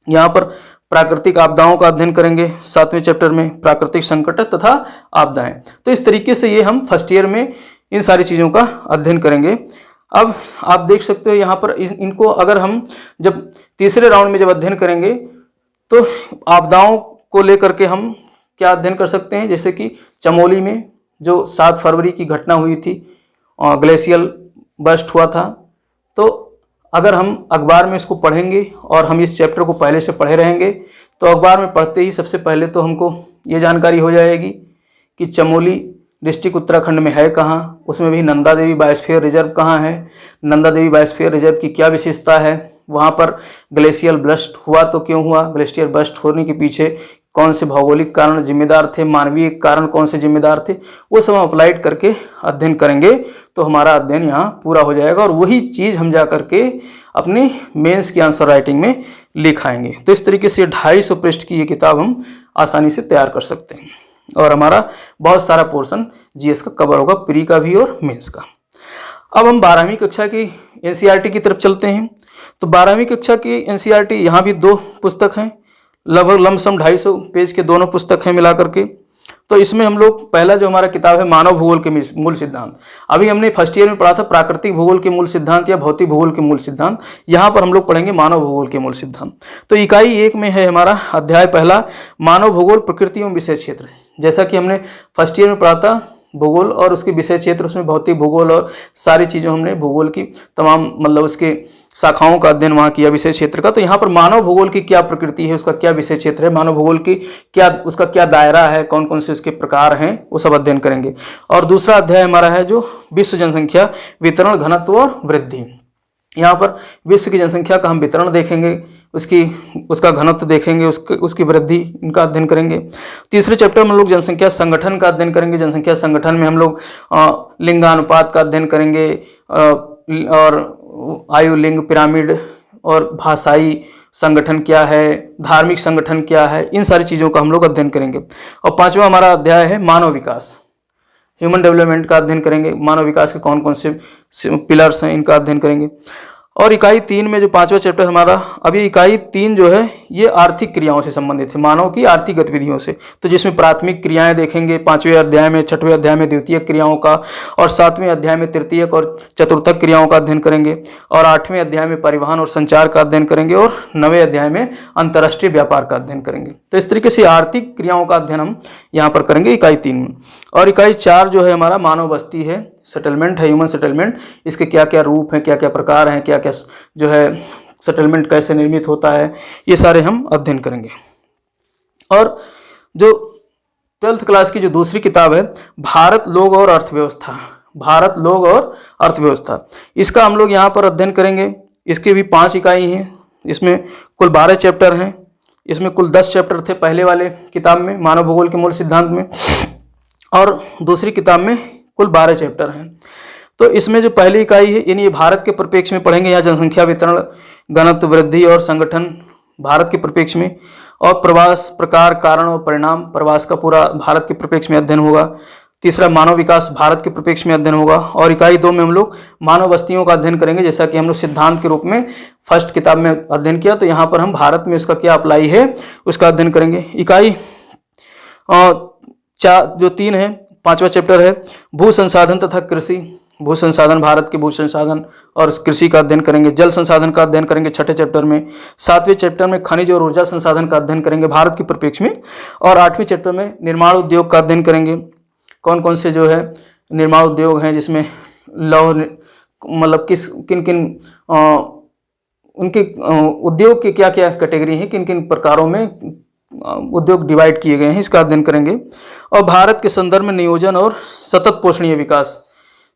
यहाँ पर प्राकृतिक आपदाओं का अध्ययन करेंगे 7वें चैप्टर में, प्राकृतिक संकट तथा आपदाएं। तो इस तरीके से ये हम फर्स्ट ईयर में इन सारी चीज़ों का अध्ययन करेंगे। अब आप देख सकते हो यहाँ पर इनको अगर हम जब तीसरे राउंड में जब अध्ययन करेंगे, तो आपदाओं को लेकर के हम क्या अध्ययन कर सकते हैं, जैसे कि चमोली में जो 7 फरवरी की घटना हुई थी, ग्लेशियल बर्स्ट हुआ था। तो अगर हम अखबार में इसको पढ़ेंगे और हम इस चैप्टर को पहले से पढ़े रहेंगे, तो अखबार में पढ़ते ही सबसे पहले तो हमको ये जानकारी हो जाएगी कि चमोली डिस्ट्रिक्ट उत्तराखंड में है कहाँ, उसमें भी नंदा देवी बायोस्फीयर रिजर्व कहाँ है, नंदा देवी बायोस्फीयर रिजर्व की क्या विशेषता है, वहाँ पर ग्लेशियल बर्स्ट हुआ तो क्यों हुआ, ग्लेशियर बर्स्ट होने के पीछे कौन से भौगोलिक कारण जिम्मेदार थे, मानवीय कारण कौन से जिम्मेदार थे, वो सब हम अप्लाइड करके अध्ययन करेंगे। तो हमारा अध्ययन यहाँ पूरा हो जाएगा और वही चीज़ हम जा करके अपनी मेंस की आंसर राइटिंग में लिखाएंगे। तो इस तरीके से 250 पृष्ठ की ये किताब हम आसानी से तैयार कर सकते हैं और हमारा बहुत सारा पोर्शन जीएस का कवर होगा, प्री का भी और मेंस का। अब हम 12वीं कक्षा की एनसीईआरटी की तरफ चलते हैं। तो 12वीं कक्षा की एनसीईआरटी यहाँ भी 2 पुस्तक हैं, लगभग लमसम 250 पेज के दोनों पुस्तक हैं मिला करके। तो इसमें हम लोग पहला जो हमारा किताब है मानव भूगोल के मूल सिद्धांत, अभी हमने फर्स्ट ईयर में पढ़ा था प्राकृतिक भूगोल के मूल सिद्धांत या भौतिक भूगोल के मूल सिद्धांत, यहाँ पर हम लोग पढ़ेंगे मानव भूगोल के मूल सिद्धांत। तो इकाई 1 में है हमारा अध्याय पहला मानव भूगोल प्रकृति एवं विषय क्षेत्र। जैसा कि हमने फर्स्ट ईयर में पढ़ा था भूगोल और उसके विषय क्षेत्र, उसमें भौतिक भूगोल और सारी चीज़ों हमने भूगोल की तमाम मतलब उसके शाखाओं का अध्ययन वहाँ किया विषय क्षेत्र का। तो यहाँ पर मानव भूगोल की क्या प्रकृति है, उसका क्या विषय क्षेत्र है, मानव भूगोल की क्या उसका क्या दायरा है, कौन कौन से उसके प्रकार हैं, वो सब अध्ययन करेंगे। और दूसरा अध्याय हमारा है जो विश्व जनसंख्या वितरण, घनत्व और वृद्धि। यहाँ पर विश्व की जनसंख्या का हम वितरण देखेंगे, उसका घनत्व देखेंगे, उसकी वृद्धि, इनका अध्ययन करेंगे। तीसरे चैप्टर में हम लोग जनसंख्या संगठन का अध्ययन करेंगे। जनसंख्या संगठन में हम लोग लिंगानुपात का अध्ययन करेंगे और आयु, लिंग, पिरामिड और भाषाई संगठन क्या है, धार्मिक संगठन क्या है, इन सारी चीज़ों का हम लोग अध्ययन करेंगे। और 5वां हमारा अध्याय है मानव विकास, ह्यूमन डेवलपमेंट का अध्ययन करेंगे। मानव विकास के कौन कौन से पिलर्स हैं, इनका अध्ययन करेंगे। और इकाई 3 में जो 5वां चैप्टर हमारा, अभी इकाई 3 जो है ये आर्थिक क्रियाओं से संबंधित है, मानव की आर्थिक गतिविधियों से। तो जिसमें प्राथमिक क्रियाएं देखेंगे 5वें अध्याय में, 6वें अध्याय में द्वितीयक क्रियाओं का, और 7वें अध्याय में तृतीयक और चतुर्थक क्रियाओं का अध्ययन करेंगे, और 8वें अध्याय में परिवहन और संचार का अध्ययन करेंगे, और 9वें अध्याय में अंतर्राष्ट्रीय व्यापार का अध्ययन करेंगे। तो इस तरीके से आर्थिक क्रियाओं का अध्ययन हम यहाँ पर करेंगे इकाई 3 में। और इकाई 4 जो है हमारा मानव बस्ती है, सेटलमेंट है, ह्यूमन सेटलमेंट, इसके क्या क्या रूप हैं, क्या क्या प्रकार हैं, क्या क्या जो है सेटलमेंट कैसे निर्मित होता है, ये सारे हम अध्ययन करेंगे। और जो 12th क्लास की जो दूसरी किताब है भारत, लोग और अर्थव्यवस्था, भारत, लोग और अर्थव्यवस्था, इसका हम लोग यहाँ पर अध्ययन करेंगे। इसके भी 5 इकाई हैं, इसमें कुल 12 चैप्टर हैं, इसमें कुल 10 चैप्टर थे पहले वाले किताब में मानव भूगोल के मूल सिद्धांत में, और दूसरी किताब में कुल 12 चैप्टर हैं। तो इसमें जो पहली इकाई है यानी ये भारत के परिप्रेक्ष्य में पढ़ेंगे, यहाँ जनसंख्या वितरण, घनत्व, वृद्धि और संगठन भारत के परिप्रेक्ष्य में। और प्रवास, प्रकार, कारण और परिणाम, प्रवास का पूरा भारत के परिप्रेक्ष्य में अध्ययन होगा। तीसरा, मानव विकास, भारत के परिप्रेक्ष्य में अध्ययन होगा। और इकाई 2 में हम लोग मानव बस्तियों का अध्ययन करेंगे, जैसा कि हम लोग सिद्धांत के रूप में फर्स्ट किताब में अध्ययन किया, तो यहाँ पर हम भारत में उसका क्या अप्लाई है उसका अध्ययन करेंगे। इकाई 3 है, 5वां चैप्टर है भू संसाधन तथा कृषि। भू संसाधन, भारत के भू संसाधन और कृषि का अध्ययन करेंगे। जल संसाधन का अध्ययन करेंगे 6ठे चैप्टर में। 7वें चैप्टर में खनिज और ऊर्जा संसाधन का अध्ययन करेंगे भारत के परिप्रेक्ष्य में। और 8वें चैप्टर में निर्माण उद्योग का अध्ययन करेंगे। कौन कौन से जो है निर्माण उद्योग हैं, जिसमें लौह, मतलब किन किन उनके उद्योग के क्या क्या कैटेगरी हैं, किन किन प्रकारों में उद्योग डिवाइड किए गए हैं, इसका अध्ययन करेंगे। और भारत के संदर्भ में नियोजन और सतत पोषणीय विकास,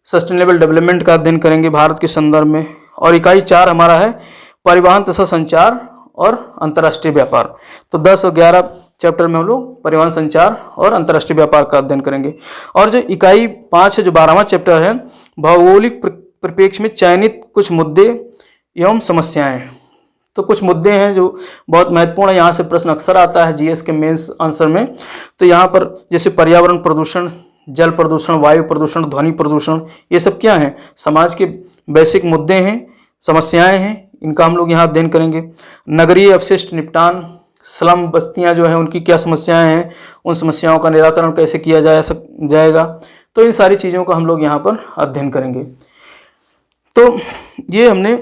सस्टेनेबल डेवलपमेंट का अध्ययन करेंगे भारत के संदर्भ में। और इकाई 4 हमारा है परिवहन तथा संचार और अंतर्राष्ट्रीय व्यापार। तो 10 और 11 चैप्टर में हम लोग परिवहन, संचार और अंतर्राष्ट्रीय व्यापार का अध्ययन करेंगे। और जो इकाई 5 है, जो 12वां चैप्टर है, भौगोलिक परिप्रेक्ष्य में चयनित कुछ मुद्दे एवं समस्याएं। तो कुछ मुद्दे हैं जो बहुत महत्वपूर्ण है, यहाँ से प्रश्न अक्सर आता है जीएस के मेंस आंसर में। तो यहाँ पर जैसे पर्यावरण प्रदूषण, जल प्रदूषण, वायु प्रदूषण, ध्वनि प्रदूषण, ये सब क्या है, समाज के बेसिक मुद्दे हैं, समस्याएं हैं, इनका हम लोग यहाँ अध्ययन करेंगे। नगरीय अपशिष्ट निपटान, स्लम बस्तियाँ जो हैं उनकी क्या समस्याएं हैं, उन समस्याओं का निराकरण कैसे किया जाएगा, तो इन सारी चीज़ों का हम लोग यहाँ पर अध्ययन करेंगे। तो ये हमने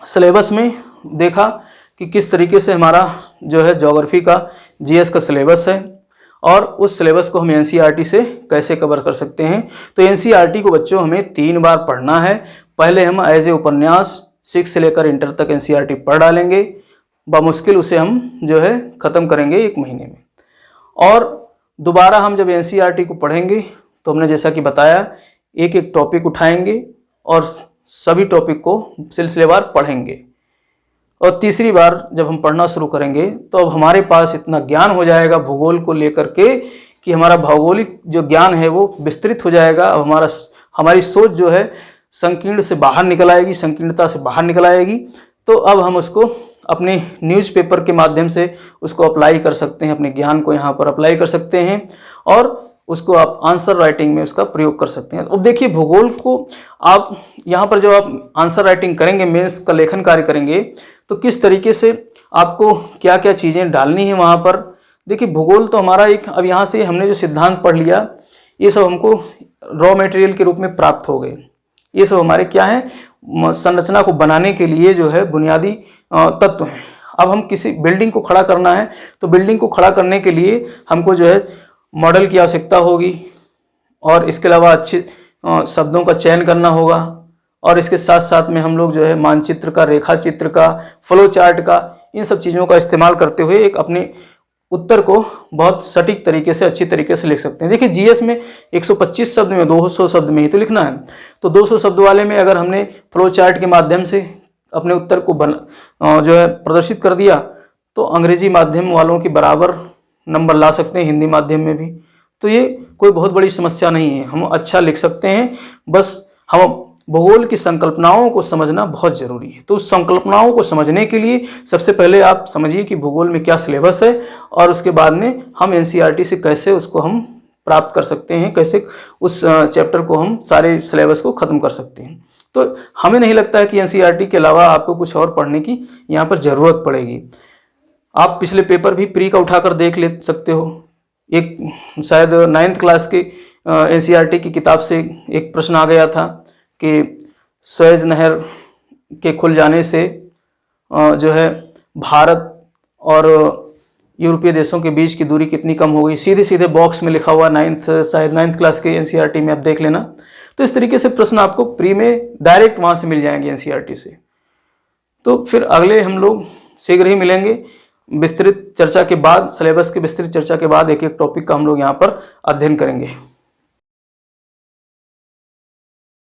सिलेबस में देखा कि किस तरीके से हमारा जो है ज्योग्राफी का जीएस का सिलेबस है, और उस सिलेबस को हम एनसीईआरटी से कैसे कवर कर सकते हैं। तो एनसीईआरटी को बच्चों हमें 3 बार पढ़ना है। पहले हम एज ए उपन्यास 6 से लेकर इंटर तक एनसीईआरटी पढ़ डालेंगे, बमुश्किल उसे हम जो है ख़त्म करेंगे 1 महीने में। और दोबारा हम जब एनसीईआरटी को पढ़ेंगे तो हमने जैसा कि बताया एक एक टॉपिक उठाएंगे और सभी टॉपिक को सिलसिलेवार पढ़ेंगे। और तीसरी बार जब हम पढ़ना शुरू करेंगे तो अब हमारे पास इतना ज्ञान हो जाएगा भूगोल को लेकर के कि हमारा भौगोलिक जो ज्ञान है वो विस्तृत हो जाएगा। अब हमारी सोच जो है संकीर्ण से बाहर निकल आएगी, संकीर्णता से बाहर निकल आएगी। तो अब हम उसको अपने न्यूज़पेपर के माध्यम से उसको अप्लाई कर सकते हैं, अपने ज्ञान को यहाँ पर अप्लाई कर सकते हैं और उसको आप आंसर राइटिंग में उसका प्रयोग कर सकते हैं। अब देखिए भूगोल को आप यहाँ पर जब आप आंसर राइटिंग करेंगे, मेंस का लेखन कार्य करेंगे, तो किस तरीके से आपको क्या क्या चीज़ें डालनी है वहाँ पर। देखिए भूगोल तो हमारा एक, अब यहाँ से हमने जो सिद्धांत पढ़ लिया ये सब हमको रॉ मटेरियल के रूप में प्राप्त हो गए। ये सब हमारे क्या है, संरचना को बनाने के लिए जो है बुनियादी तत्व हैं। अब हम किसी बिल्डिंग को खड़ा करना है तो बिल्डिंग को खड़ा करने के लिए हमको जो है मॉडल की आवश्यकता होगी, और इसके अलावा अच्छे शब्दों का चयन करना होगा, और इसके साथ साथ में हम लोग जो है मानचित्र का, रेखा चित्र का, फ्लो चार्ट का, इन सब चीज़ों का इस्तेमाल करते हुए एक अपने उत्तर को बहुत सटीक तरीके से, अच्छी तरीके से लिख सकते हैं। देखिए जीएस में 125 शब्द में 200 शब्द में ही तो लिखना है, तो 200 शब्द वाले में अगर हमने फ्लो चार्ट के माध्यम से अपने उत्तर को जो है प्रदर्शित कर दिया तो अंग्रेजी माध्यम वालों के बराबर नंबर ला सकते हैं, हिंदी माध्यम में भी। तो ये कोई बहुत बड़ी समस्या नहीं है, हम अच्छा लिख सकते हैं। बस हम भूगोल की संकल्पनाओं को समझना बहुत ज़रूरी है। तो उस संकल्पनाओं को समझने के लिए सबसे पहले आप समझिए कि भूगोल में क्या सिलेबस है, और उसके बाद में हम एनसीईआरटी से कैसे उसको हम प्राप्त कर सकते हैं, कैसे उस चैप्टर को हम सारे सिलेबस को ख़त्म कर सकते हैं। तो हमें नहीं लगता है कि एनसीईआरटी के अलावा आपको कुछ और पढ़ने की यहाँ पर ज़रूरत पड़ेगी। आप पिछले पेपर भी प्री का उठाकर देख ले सकते हो। एक शायद 9th क्लास के एनसीईआरटी की किताब से एक प्रश्न आ गया था कि सुएज नहर के खुल जाने से जो है भारत और यूरोपीय देशों के बीच की दूरी कितनी कम हो गई। सीधे सीधे बॉक्स में लिखा हुआ शायद 9th क्लास के एनसीईआरटी में आप देख लेना। तो इस तरीके से प्रश्न आपको प्री में डायरेक्ट वहाँ से मिल जाएंगे एनसीईआरटी से। तो फिर अगले हम लोग शीघ्र ही मिलेंगे, विस्तृत चर्चा के बाद, सिलेबस की विस्तृत चर्चा के बाद एक एक टॉपिक का हम लोग यहाँ पर अध्ययन करेंगे।